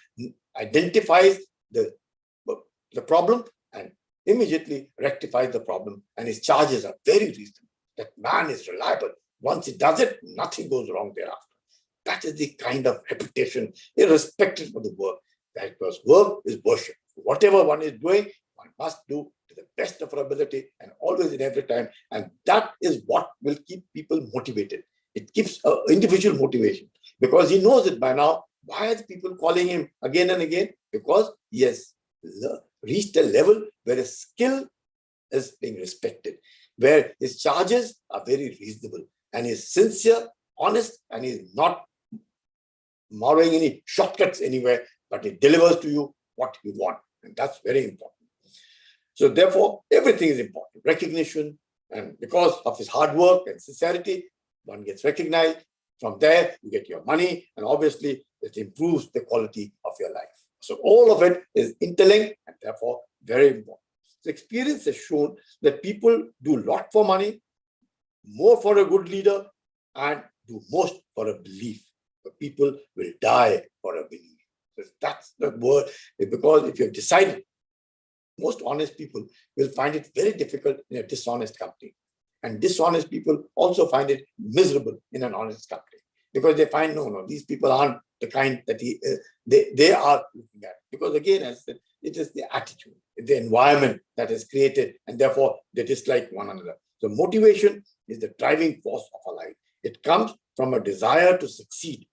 E: identifies the problem and immediately rectifies the problem, and his charges are very reasonable. That man is reliable. Once he does it, nothing goes wrong thereafter. That is the kind of reputation, irrespective of the work. Because work is worship. Whatever one is doing, one must do to the best of our ability and always in every time. And that is what will keep people motivated. It keeps individual motivation, because he knows it by now. Why are the people calling him again and again? Because he has reached a level where his skill is being respected, where his charges are very reasonable, and he's sincere, honest, and he's not borrowing any shortcuts anywhere, but he delivers to you what you want. And that's very important. So therefore, everything is important. Recognition, and because of his hard work and sincerity, one gets recognized. From there, you get your money, and obviously it improves the quality of your life. So all of it is interlinked and therefore very important. So experience has shown that people do a lot for money, more for a good leader, and do most for a belief. But people will die for a belief. So that's the word, because if you've decided, most honest people will find it very difficult in a dishonest company. And dishonest people also find it miserable in an honest company, because they find, no, these people aren't the kind that they are looking at. Because again, as I said, it is the attitude, the environment that is created, and therefore they dislike one another. So motivation is the driving force of our life. It comes from a desire to succeed.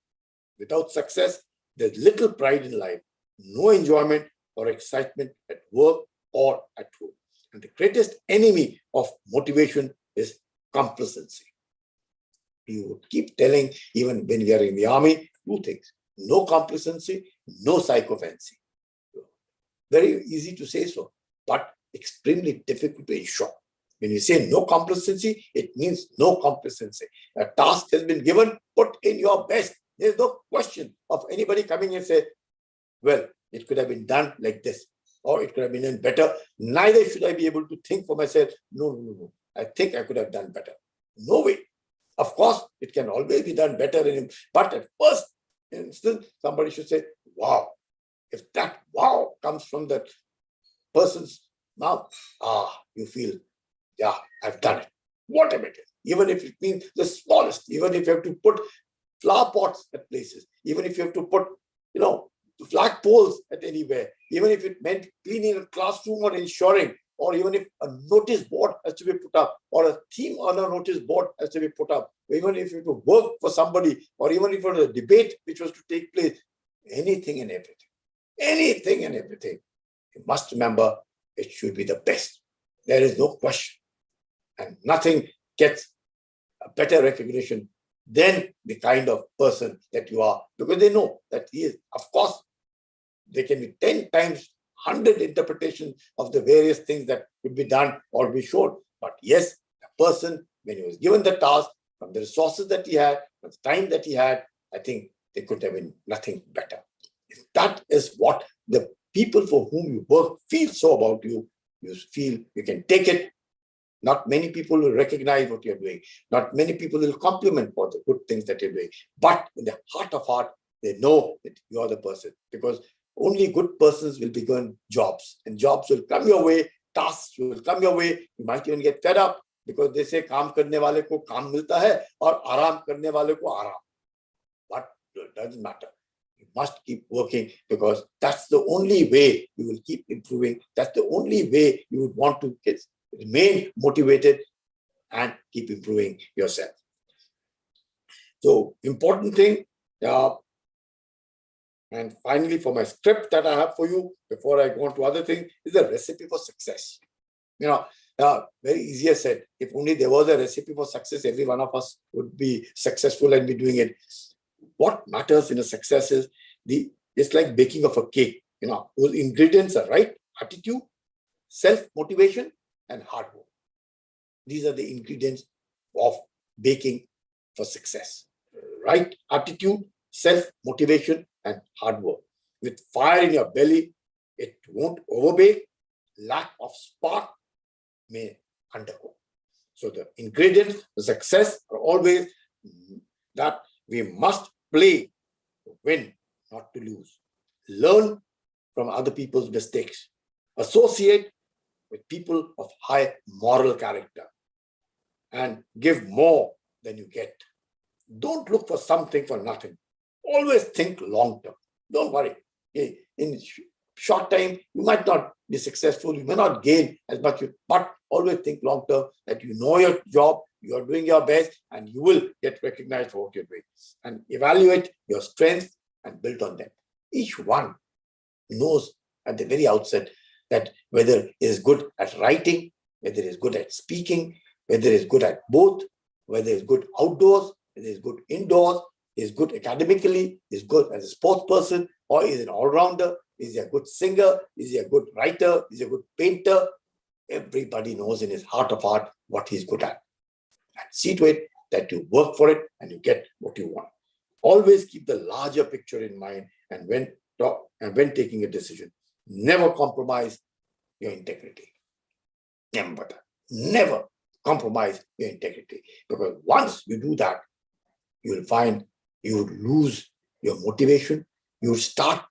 E: Without success, there's little pride in life, no enjoyment or excitement at work or at home. And the greatest enemy of motivation is complacency. You would keep telling, even when we are in the army, two things: no complacency, no sycophancy. Very easy to say so, but extremely difficult to ensure. When you say no complacency, it means no complacency. A task has been given, put in your best. There's no question of anybody coming and say, well, it could have been done like this, or it could have been done better. Neither should I be able to think for myself, no. I think I could have done better. No way. Of course, it can always be done better, but at first instance, somebody should say, wow. If that wow comes from that person's mouth, you feel, yeah, I've done it. Whatever it is, even if it means the smallest, even if you have to put flower pots at places, even if you have to put, flag poles at anywhere, even if it meant cleaning a classroom or ensuring or even if a notice board has to be put up, or a theme on a notice board has to be put up, even if you have to work for somebody, or even if it was a debate which was to take place, anything and everything, you must remember it should be the best. There is no question. And nothing gets a better recognition than the kind of person that you are, because they know that he is, of course, there can be 10 times 100 interpretations of the various things that could be done or be shown. But yes, the person, when he was given the task, from the resources that he had, from the time that he had, I think there could have been nothing better. If that is what the people for whom you work feel so about you, you feel you can take it. Not many people will recognize what you're doing. Not many people will compliment for the good things that you're doing. But in the heart of heart, they know that you're the person, because only good persons will be given jobs, and jobs will come your way, tasks will come your way. You might even get fed up, because they say काम करने वाले को काम मिलता है और आराम करने वाले को आराम. But it doesn't matter. You must keep working, because that's the only way you will keep improving. That's the only way you would want to remain motivated and keep improving yourself. So, important thing. And finally, for my script that I have for you, before I go on to other things, is a recipe for success. Very easier said. If only there was a recipe for success, every one of us would be successful and be doing it. What matters in a success is it's like baking of a cake. Those ingredients are right: attitude, self-motivation, and hard work. These are the ingredients of baking for success. Right attitude, self-motivation, and hard work. With fire in your belly, it won't overbake. Lack of spark may undergo. So the ingredients for success are always that we must play to win, not to lose. Learn from other people's mistakes. Associate with people of high moral character. And give more than you get. Don't look for something for nothing. Always think long term. Don't worry. In short time, you might not be successful. You may not gain as much, but always think long term, that you know your job, you are doing your best, and you will get recognized for what you're doing. And evaluate your strengths and build on them. Each one knows at the very outset that whether he is good at writing, whether he is good at speaking, whether he is good at both, whether he is good outdoors, whether he is good indoors, is good academically, is good as a sports person, or is an all-rounder, is he a good singer, is he a good writer, is he a good painter. Everybody knows in his heart of heart what he's good at. And see to it that you work for it and you get what you want. Always keep the larger picture in mind, and when taking a decision, never compromise your integrity. Remember that. Never compromise your integrity. Because once you do that, you will find you would lose your motivation. You would start,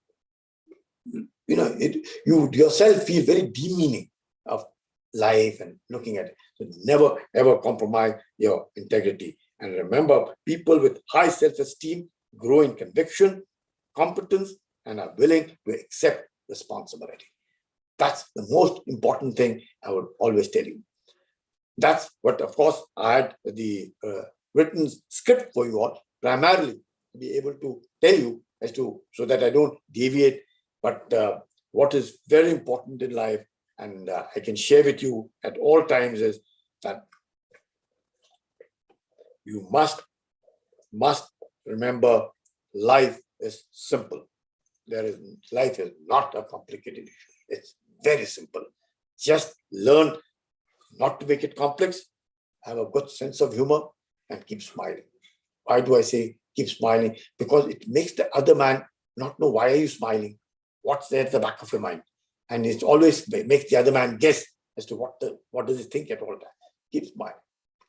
E: you would yourself feel very demeaning of life and looking at it. So never, ever compromise your integrity. And remember, people with high self-esteem grow in conviction, competence, and are willing to accept responsibility. That's the most important thing I would always tell you. That's what, of course, I had the written script for you all, primarily to be able to tell you as to, so that I don't deviate. But what is very important in life, and I can share with you at all times, is that you must remember life is simple. Life is not a complicated issue. It's very simple. Just learn not to make it complex, have a good sense of humor, and keep smiling. Why do I say keep smiling? Because it makes the other man not know why are you smiling, what's there at the back of your mind. And it always makes the other man guess as to what does he think at all times. Keep smiling.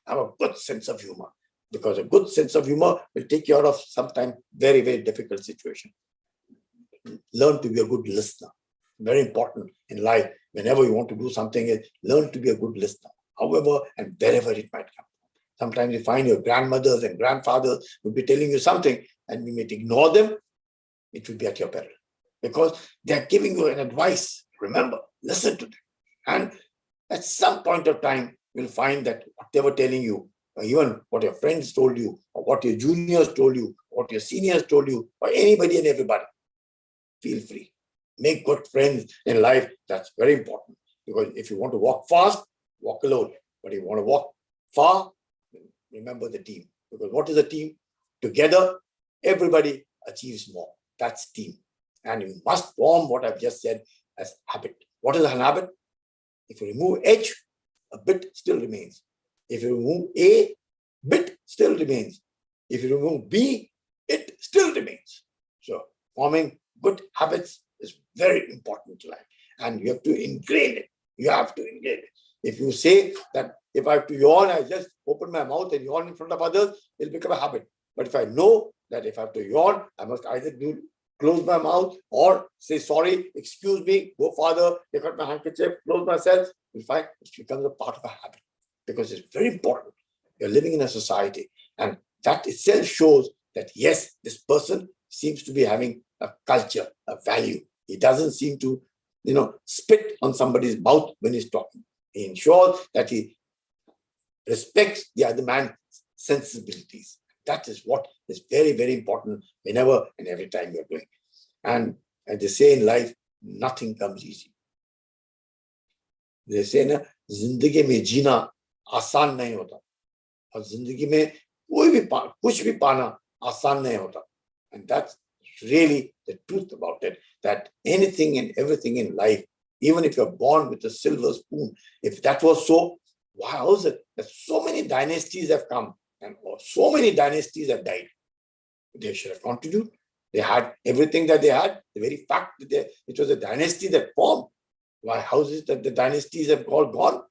E: Have a good sense of humor, because a good sense of humor will take you out of sometimes very, very difficult situation. Learn to be a good listener. Very important in life. Whenever you want to do something, learn to be a good listener, however and wherever it might come. Sometimes you find your grandmothers and grandfathers will be telling you something, and you may ignore them. It will be at your peril, because they are giving you an advice. Remember, listen to them. And At some point of time, you'll find that what they were telling you, or even what your friends told you, or what your juniors told you, what your seniors told you, or anybody and everybody, feel free. Make good friends in life. That's very important. Because if you want to walk fast, walk alone. But if you want to walk far, remember the team. Because what is a team? Together, everybody achieves more. That's team. And you must form what I've just said as habit. What is an habit? If you remove H, a bit still remains. If you remove A, bit still remains. If you remove B, it still remains. So forming good habits is very important to life. And you have to ingrain it. You have to ingrain it. If you say that if I have to yawn, I just open my mouth and yawn in front of others, it'll become a habit. But if I know that if I have to yawn, I must either close my mouth or say sorry, excuse me, go farther, take out my handkerchief, close myself, you'll find it becomes a part of a habit. Because it's very important. You're living in a society, and that itself shows that yes, this person seems to be having a culture, a value. He doesn't seem to, spit on somebody's mouth when he's talking. He ensures that he respects the other man's sensibilities. That is what is very, very important whenever and every time you're doing. And as they say in life, nothing comes easy. They say, na, zindagi mein jeena आसान नहीं होता और जिंदगी में कुछ भी पाना आसान नहीं होता. And that's really the truth about it, that anything and everything in life, even if you're born with a silver spoon, if that was so, how is it that so many dynasties have come and so many dynasties have died? They should have continued. They had everything that they had. The very fact that it was a dynasty that formed. Why? How is it that the dynasties have all gone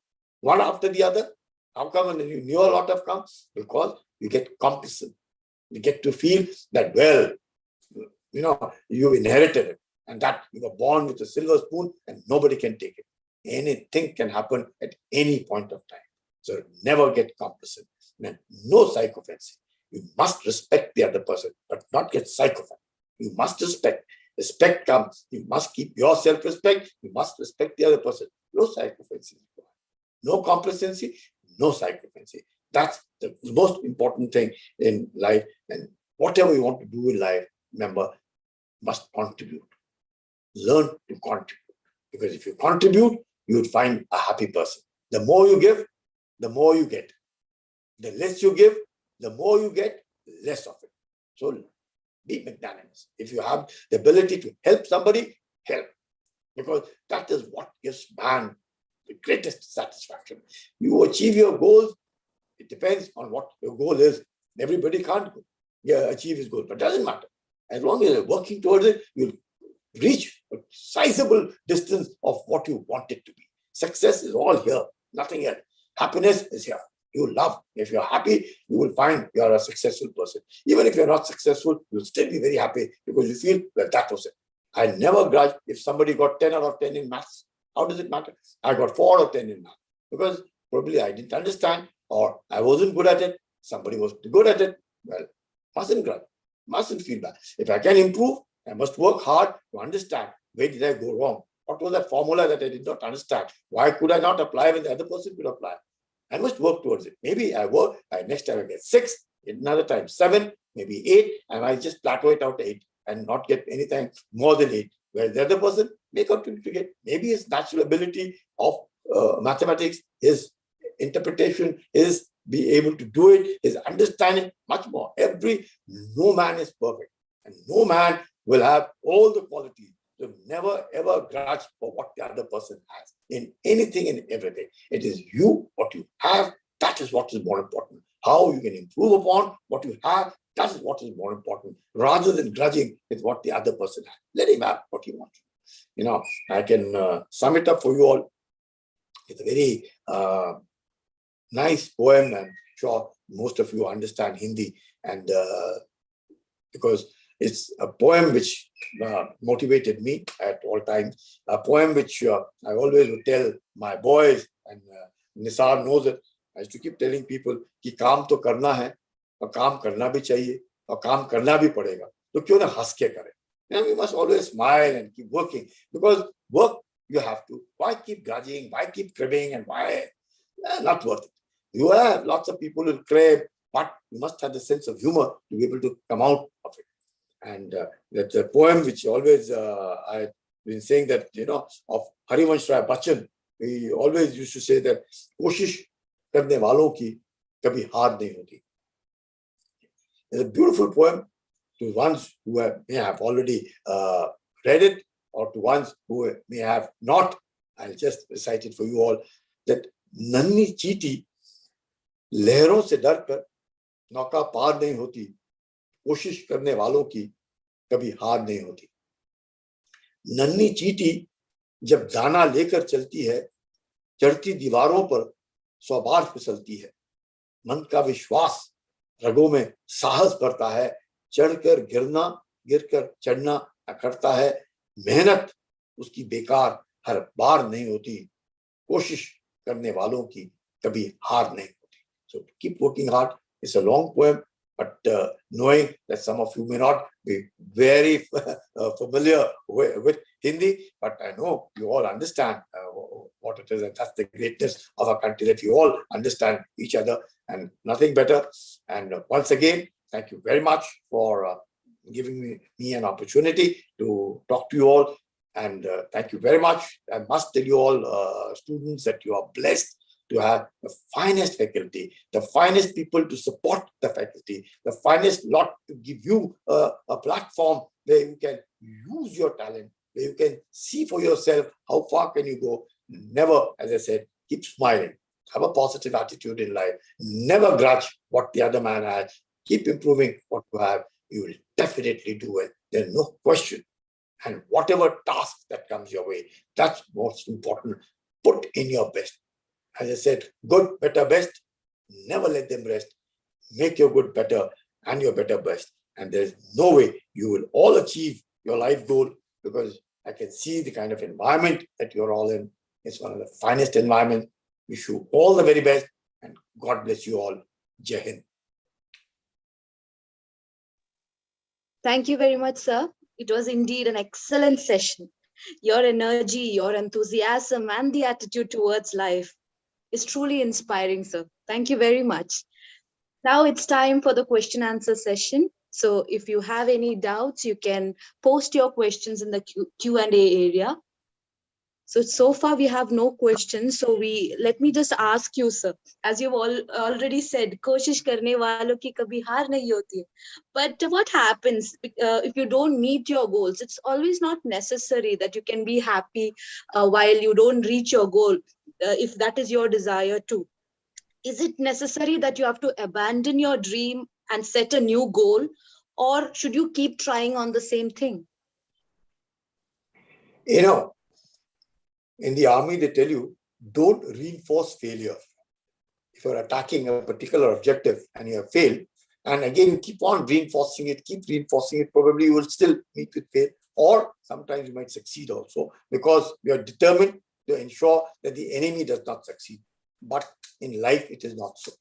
E: one after the other? How come you knew a lot have come? Because you get complacent. You get to feel that, well, you inherited it and that you were born with a silver spoon and nobody can take it. Anything can happen at any point of time. So never get complacent. No psychophancy. You must respect the other person, but not get psychophancy. You must respect. Respect comes. You must keep your self-respect. You must respect the other person. No psychophancy. No complacency. No psychophancy. That's the most important thing in life. And whatever you want to do in life, remember, must contribute. Learn to contribute. Because if you contribute, you would find a happy person. The more you give, the more you get. The less you give, the more you get, less of it. So be magnanimous. If you have the ability to help somebody, help. Because that is what gives man the greatest satisfaction. You achieve your goals, it depends on what your goal is. Everybody can't achieve his goal, but it doesn't matter. As long as you're working towards it, you'll reach a sizable distance of what you want it to be. Success is all here, nothing else. Happiness is here. You love. If you're happy, you will find you're a successful person. Even if you're not successful, you'll still be very happy because you feel, well, that was it. I never grudge if somebody got 10 out of 10 in maths. How does it matter? I got 4 out of 10 in math because probably I didn't understand or I wasn't good at it. Somebody was good at it. Well, mustn't grudge, mustn't feel bad. If I can improve, I must work hard to understand where did I go wrong? What was that formula that I did not understand? Why could I not apply when the other person could apply? I must work towards it. Maybe I work, next time I get 6, another time 7, maybe 8, and I just plateau it out to 8 and not get anything more than 8. Where the other person may continue to get, maybe his natural ability of mathematics, his interpretation, his be able to do it, his understanding, much more. No man is perfect and no man will have all the qualities. So never ever grudge for what the other person has in anything and everything. It is you, what you have, that is what is more important. How you can improve upon what you have, that is what is more important, rather than grudging with what the other person has. Let him have what he wants. I can sum it up for you all. It's a very nice poem. I'm sure most of you understand Hindi, and because it's a poem which motivated me at all times. A poem which I always would tell my boys, and Nisar knows it. I used to keep telling people कि काम तो करना है और काम करना भी चाहिए और काम करना भी पड़ेगा, तो क्यों ना हंस के करें. We must always smile and keep working, because work you have to. Why keep grudging? Why keep cribbing? And why? Not worth it. You have lots of people who crave, but you must have the sense of humor to be able to come out of it. And that's a poem which always I've been saying that, of Harivansh Rai Bachchan. He always used to say that कोशिश करने वालों की कभी हार नहीं होती. It's a beautiful poem to ones who may have already read it, or to ones who may have not. I'll just recite it for you all. That नन्ही चींटी लहरों से डरकर नौका पार नहीं होती, कोशिश करने वालों की कभी हार नहीं होती. नन्ही चींटी जब दाना लेकर चलती है, चढ़ती दीवारों पर 100 बार फिसलती है. मन का विश्वास रगों में साहस भरता है, चढ़कर गिरना गिरकर चढ़ना अखड़ता है. मेहनत उसकी बेकार हर बार नहीं होती, कोशिश करने वालों की कभी हार नहीं होती. So keep working hard. It's a long poem, but knowing that some of you may not be very familiar with Hindi, but I know you all understand what it is, and that's the greatness of our country, that you all understand each other, and nothing better. And once again, thank you very much for giving me an opportunity to talk to you all. And thank you very much. I must tell you all, students, that you are blessed to have the finest faculty, the finest people to support the faculty, the finest lot to give you a platform where you can use your talent, where you can see for yourself how far can you go. Never, as I said, keep smiling. Have a positive attitude in life. Never grudge what the other man has. Keep improving what you have. You will definitely do well. There's no question. And whatever task that comes your way, that's most important. Put in your best. As I said, good, better, best. Never let them rest. Make your good better and your better best. And there's no way you will all achieve your life goal, because I can see the kind of environment that you're all in. It's one of the finest environments. Wish you all the very best, and God bless you all. Jai Hind.
A: Thank you very much, sir. It was indeed an excellent session. Your energy, your enthusiasm, and the attitude towards life is truly inspiring, sir. Thank you very much. Now it's time for the question answer session. So if you have any doubts, you can post your questions in the Q&A area. So far we have no questions. So let me just ask you, sir, as you've already said, koshish karne walon ki kabhi haar nahi hoti hai. But what happens if you don't meet your goals? It's always not necessary that you can be happy while you don't reach your goal, if that is your desire too. Is it necessary that you have to abandon your dream and set a new goal, or should you keep trying on the same thing?
E: In the army, they tell you, don't reinforce failure. If you're attacking a particular objective and you have failed, and again, you keep on reinforcing it, probably you will still meet with fail, or sometimes you might succeed also, because you are determined to ensure that the enemy does not succeed. But in life, it is not so.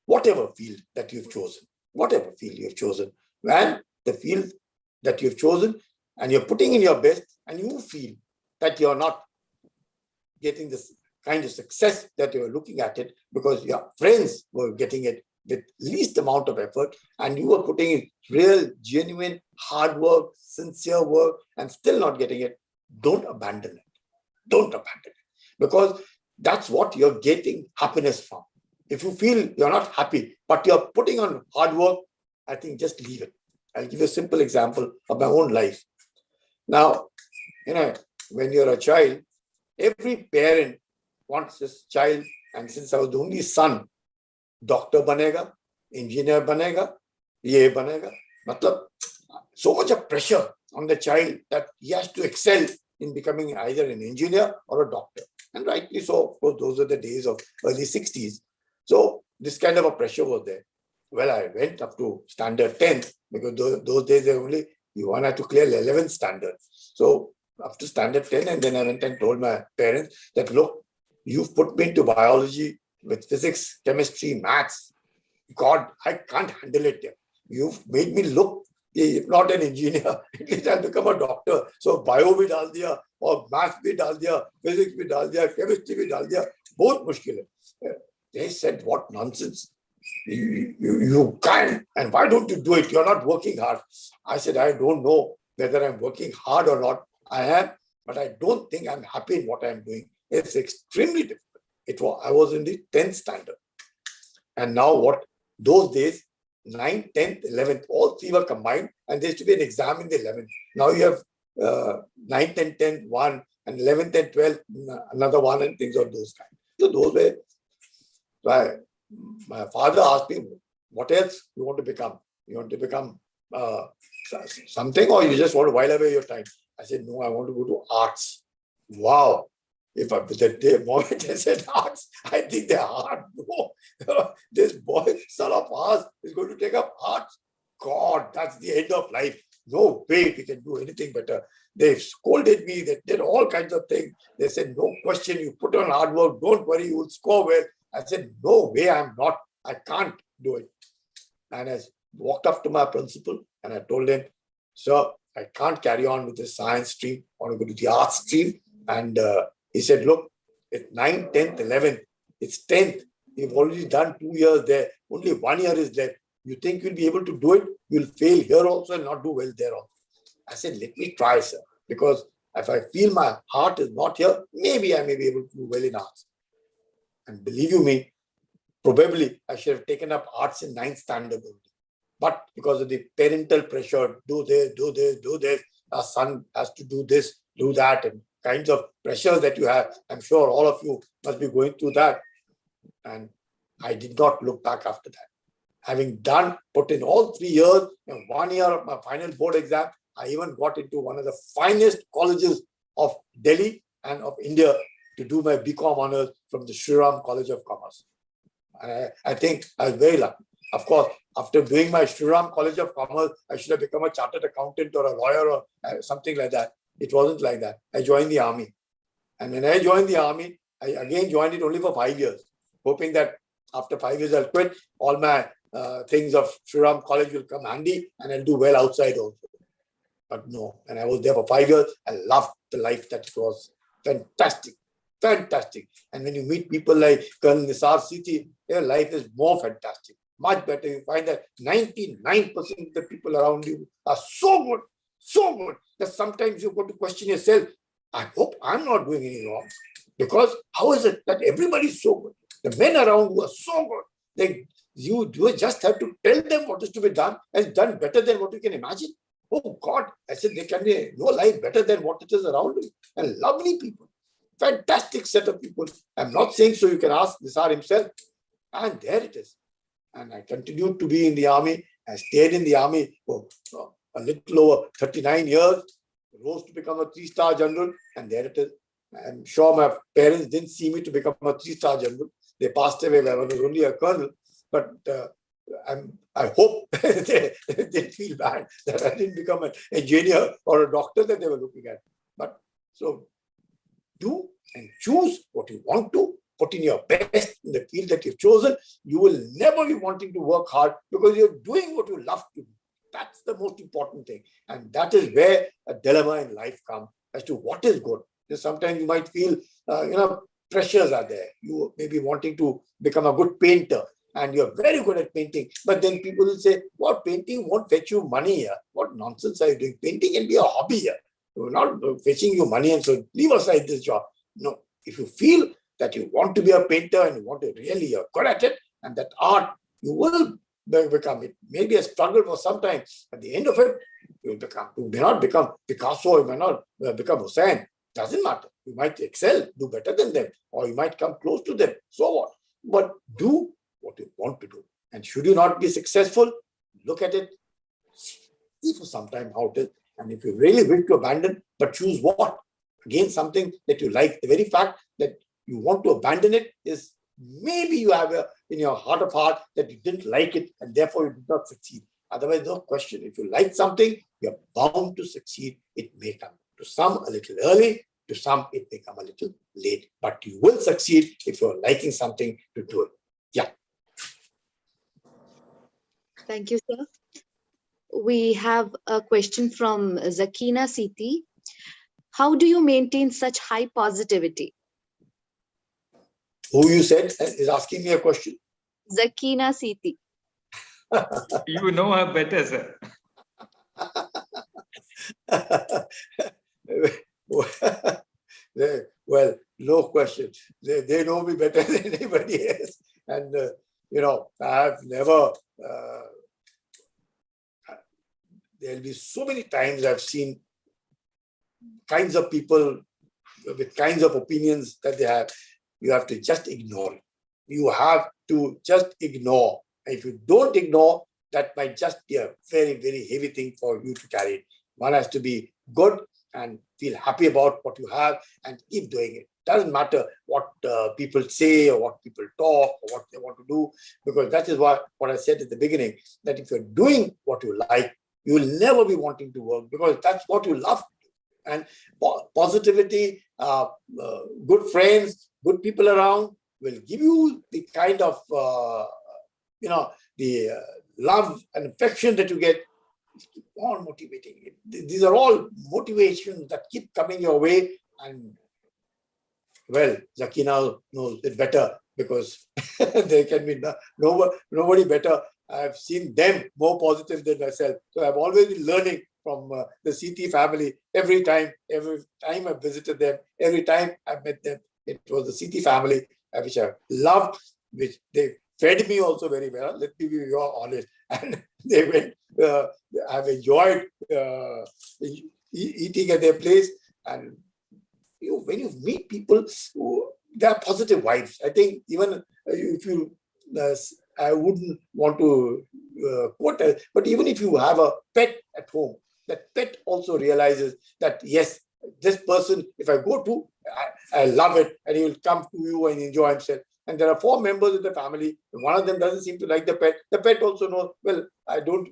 E: Whatever field that you've chosen, and the field that you've chosen, and you're putting in your best, and you feel that you're not getting this kind of success that you're looking at it, because your friends were getting it with least amount of effort, and you were putting in real, genuine, hard work, sincere work, and still not getting it, don't abandon it. Don't abandon it. Because that's what you're getting happiness from. If you feel you're not happy, but you're putting on hard work, I think just leave it. I'll give you a simple example of my own life. Now, when you're a child, every parent wants this child, and since I was the only son, doctor banega, engineer banega, ye banega. Matlab, so much of pressure on the child that he has to excel in becoming either an engineer or a doctor. And rightly so, of course, those are the days of early 60s. So this kind of a pressure was there. Well, I went up to standard 10, because those days one had to clear 11th standard. So up to standard 10, and then I went and told my parents that, look, you've put me into biology with physics, chemistry, maths. God, I can't handle it. You've made me look, if not an engineer, at least I'll become a doctor. So bio bhi dal diya, और maths भी डाल दिया, physics भी डाल दिया, chemistry भी डाल दिया, बहुत मुश्किल है. They said, what nonsense. You can, and why don't you do it? You're not working hard. I said, I don't know whether I'm working hard or not. I am, but I don't think I'm happy in what I'm doing. It's extremely difficult. I was in the 10th standard. And now what? Those days, 9th, 10th, 11th, all three were combined, and there used to be an exam in the 11th. Now you have 9th and 10th, one, and 11th and 12th, another one, and things of those kinds. So those were, my father asked me, what else you want to become? You want to become something, or you just want to while away your time? I said, no, I want to go to arts. Wow. If I, the moment I said arts, I think they're hard. No, this boy, son of ours, is going to take up arts. God, that's the end of life. No way we can do anything better. They scolded me. They did all kinds of things. They said, no question, you put on hard work. Don't worry, you will score well. I said, no way, I'm not. I can't do it. And I walked up to my principal and I told him, sir, I can't carry on with the science stream. I want to go to the arts stream. And he said, look, it's 9th, 10th, 11th. It's 10th. You've already done 2 years there. Only 1 year is left. You think you'll be able to do it? You'll fail here also and not do well there also. I said, let me try, sir. Because if I feel my heart is not here, maybe I may be able to do well in arts. And believe you me, probably I should have taken up arts in 9th standard only. But because of the parental pressure, do this, do this, do this, our son has to do this, do that, and kinds of pressures that you have. I'm sure all of you must be going through that. And I did not look back after that. Having put in all 3 years, and 1 year of my final board exam, I even got into one of the finest colleges of Delhi and of India to do my BCom honors from the Sri Ram College of Commerce. And I think I was very lucky. Of course, after doing my Sri Ram College of Commerce, I should have become a chartered accountant or a lawyer or something like that. It wasn't like that. I joined the army. And when I joined the army, I again joined it only for 5 years, hoping that after 5 years I'll quit. All my things of Sri Ram College will come handy and I'll do well outside also. But no, and I was there for 5 years. I loved the life that it was. Fantastic. Fantastic. And when you meet people like Colonel Nisar Siti, their life is more fantastic. Much better. You find that 99% of the people around you are so good that sometimes you've got to question yourself. I hope I'm not doing any wrong. Because how is it that everybody's so good? The men around you are so good. You just have to tell them what is to be done and done better than what you can imagine. Oh God, I said there can be no life better than what it is around you. And lovely people. Fantastic set of people. I'm not saying so, you can ask Nisar himself. And there it is. And I continued to be in the army. I stayed in the army for a little over 39 years. Rose to become a 3-star general. And there it is. I'm sure my parents didn't see me to become a 3-star general. They passed away when I was only a colonel. But I hope they feel bad that I didn't become an engineer or a doctor that they were looking at. But so do and choose what you want to, put in your best in the field that you've chosen. You will never be wanting to work hard because you're doing what you love to do. That's the most important thing. And that is where a dilemma in life comes as to what is good. Because sometimes you might feel, pressures are there. You may be wanting to become a good painter and you're very good at painting. But then people will say, well, painting won't fetch you money here. What nonsense are you doing? Painting can be a hobby here. We're not fetching you money and so leave aside this job. No, if you feel that you want to be a painter and you want to really, you're good at it, and that art, you will become it. Maybe a struggle for some time. At the end of it, you may not become Picasso, you may not become Hussein. Doesn't matter. You might excel, do better than them, or you might come close to them. So what? But do what you want to do. And should you not be successful, look at it, see for some time how it is. And if you really wish to abandon, but choose what? Again, something that you like. The very fact that you want to abandon it is maybe you have in your heart of heart that you didn't like it and therefore you did not succeed. Otherwise, no question. If you like something, you're bound to succeed. It may come to some a little early, to some it may come a little late. But you will succeed if you're liking something to do it. Yeah.
A: Thank you, sir. We have a question from Zakina Siti. How do you maintain such high positivity?
E: Who you said is asking me a question?
A: Zakina Siti.
C: You know her better, sir.
E: Well, no question. They know me better than anybody else. And, I've never, there'll be so many times I've seen kinds of people with kinds of opinions that they have. You have to just ignore it. You have to just ignore. And if you don't ignore, that might just be a very, very heavy thing for you to carry. One has to be good and feel happy about what you have and keep doing it. Doesn't matter what people say or what people talk or what they want to do, because that is what I said at the beginning, that if you're doing what you like, you will never be wanting to work because that's what you love. And positivity, good friends, good people around will give you the kind of, the love and affection that you get. Keep on motivating. These are all motivations that keep coming your way. And well, Zakina knows it better because there can be nobody better. I've seen them more positive than myself. So I've always been learning from the CT family every time I've visited them, every time I've met them. It was the CT family, which I loved, which they fed me also very well. Let me be honest. And they went, I've enjoyed eating at their place. And when you meet people who, they are positive vibes. I think even if you, I wouldn't want to quote it, but even if you have a pet at home, that pet also realizes that, yes, this person, if I go to, I love it, and he will come to you and enjoy himself. And there are 4 members of the family. One of them doesn't seem to like the pet. The pet also knows, well, I don't,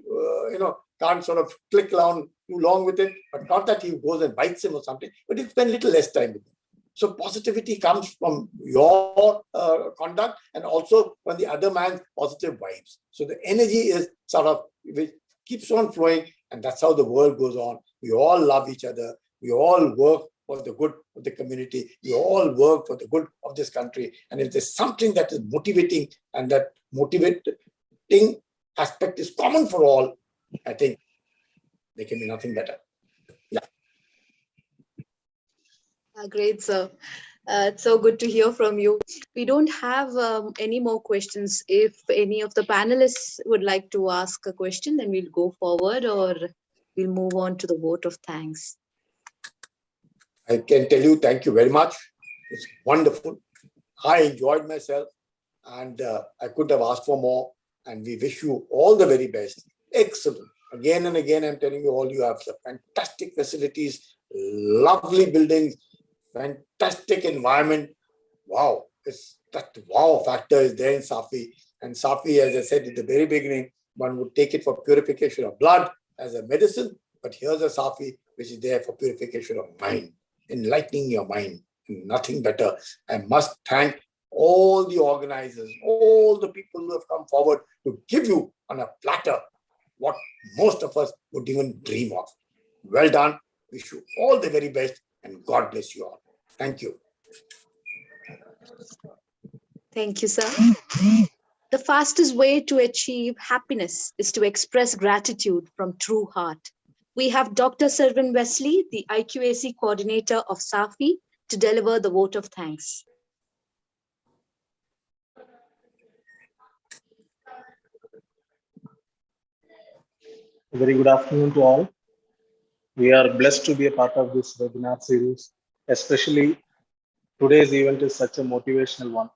E: can't sort of click around too long with it, but not that he goes and bites him or something, but he'll spend little less time with him. So positivity comes from your conduct and also from the other man's positive vibes. So the energy is sort of, it keeps on flowing, and that's how the world goes on. We all love each other. We all work for the good of the community. We all work for the good of this country. And if there's something that is motivating and that motivating aspect is common for all, I think there can be nothing better. Yeah.
A: Great, sir. It's so good to hear from you. We don't have any more questions. If any of the panelists would like to ask a question, then we'll go forward, or we'll move on to the vote of thanks.
E: I can tell you, thank you very much. It's wonderful. I enjoyed myself, and I couldn't have asked for more. And we wish you all the very best. Excellent. Again and again, I'm telling you, all you have some fantastic facilities, lovely buildings, fantastic environment. Wow, that wow factor is there in Safi. And Safi, as I said at the very beginning, one would take it for purification of blood as a medicine, but here's a Safi which is there for purification of mind, enlightening your mind. Nothing better. I must thank all the organizers, all the people who have come forward to give you on a platter what most of us would even dream of. Well done. Wish you all the very best, and God bless you all. Thank you.
A: Thank you, sir. The fastest way to achieve happiness is to express gratitude from true heart. We have Dr. Servin Wesley, the IQAC coordinator of Safi, to deliver the vote of thanks.
F: A very good afternoon to all. We are blessed to be a part of this webinar series, especially today's event is such a motivational one.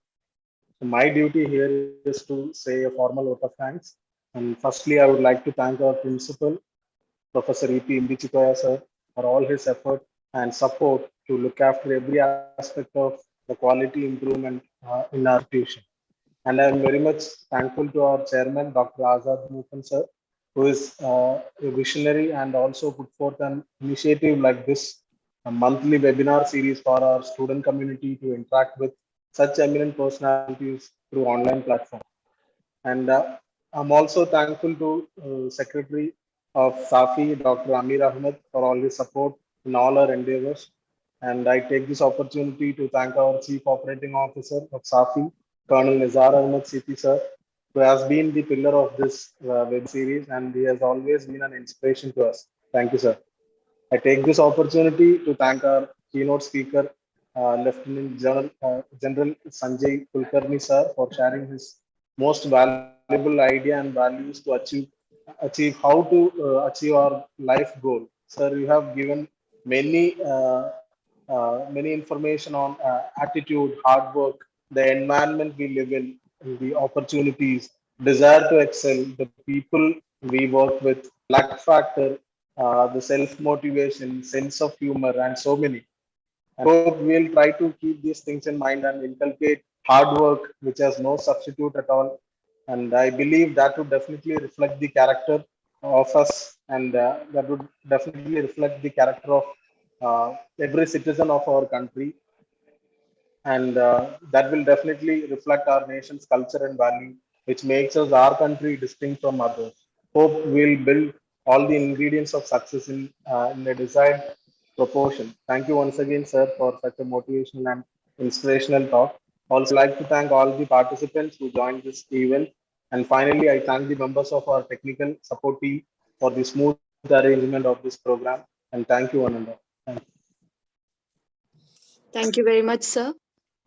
F: So my duty here is to say a formal vote of thanks. And firstly, I would like to thank our principal, Professor E.P. Imbichikoya sir, for all his effort and support to look after every aspect of the quality improvement in our tuition. And I'm very much thankful to our chairman, Dr. Azad Muthan sir, who is a visionary and also put forth an initiative like this, a monthly webinar series for our student community to interact with such eminent personalities through online platform. And I'm also thankful to Secretary of Safi, Dr. Amir Ahmed, for all his support in all our endeavors. And I take this opportunity to thank our Chief Operating Officer of Safi, Colonel Nizar Ahmed CP sir, who has been the pillar of this web series, and he has always been an inspiration to us. Thank you, sir. I take this opportunity to thank our keynote speaker, General Sanjay Kulkarni sir, for sharing his most valuable idea and values to achieve how to achieve our life goal. Sir, you have given many information on attitude, hard work, the environment we live in, the opportunities, desire to excel, the people we work with, luck factor, the self motivation, sense of humor, and so many. I hope we'll try to keep these things in mind and inculcate hard work, which has no substitute at all. And I believe that would definitely reflect the character of us, and that would definitely reflect the character of every citizen of our country, and that will definitely reflect our nation's culture and value, which makes us our country distinct from others. Hope we'll build all the ingredients of success in a desired proportion. Thank you once again, sir, for such a motivational and inspirational talk. Also, like to thank all the participants who joined this event. And finally, I thank the members of our technical support team for the smooth arrangement of this program. And thank you, one and all. Thank you.
A: Thank you very much, sir.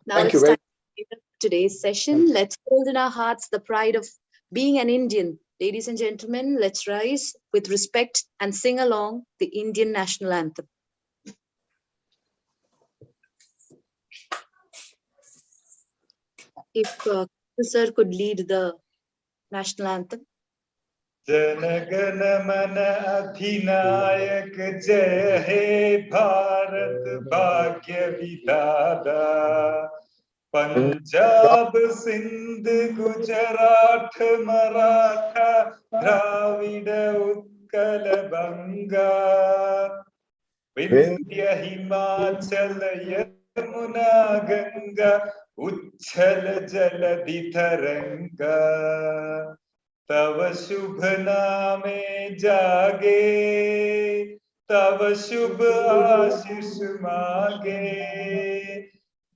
A: Now
E: Thank you
A: it's
E: very
A: time to end today's session. Let's hold in our hearts the pride of being an Indian. Ladies and gentlemen, let's rise with respect and sing along the Indian national anthem. If sir could lead the national anthem.
C: जनगण मन अधिनायक जय हे भारत भाग्य विधाता पंजाब सिंध गुजरात मराठा द्राविड उत्कल बंगा विंध्य हिमाचल यमुना गंगा उच्छल जलधि तरंगा तव शुभ नामे जागे तव शुभ आशीष मागे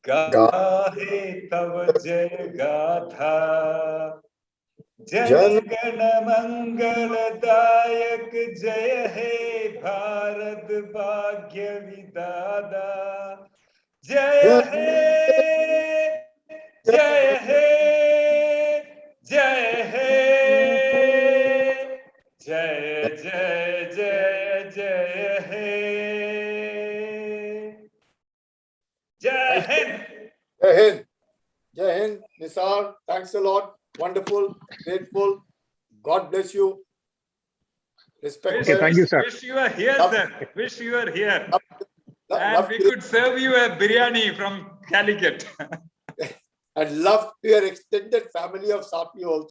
C: गाहे तव जय गाथा जन गण मंगलदायक जय हे भारत भाग्य विधाता जय हे जय हे जय हे जय जय जय जय हे जय Hind
E: Jai Hind. Jai Hind. Nisar, thanks a lot. Wonderful, grateful. God bless you. Respect.
D: Okay, thank you, sir.
C: Wish you were here,
E: Love-
C: sir. Wish you were here. And
E: Love
C: we
E: to
C: could serve you a biryani from Calicut.
E: and love to your extended family of Safi also.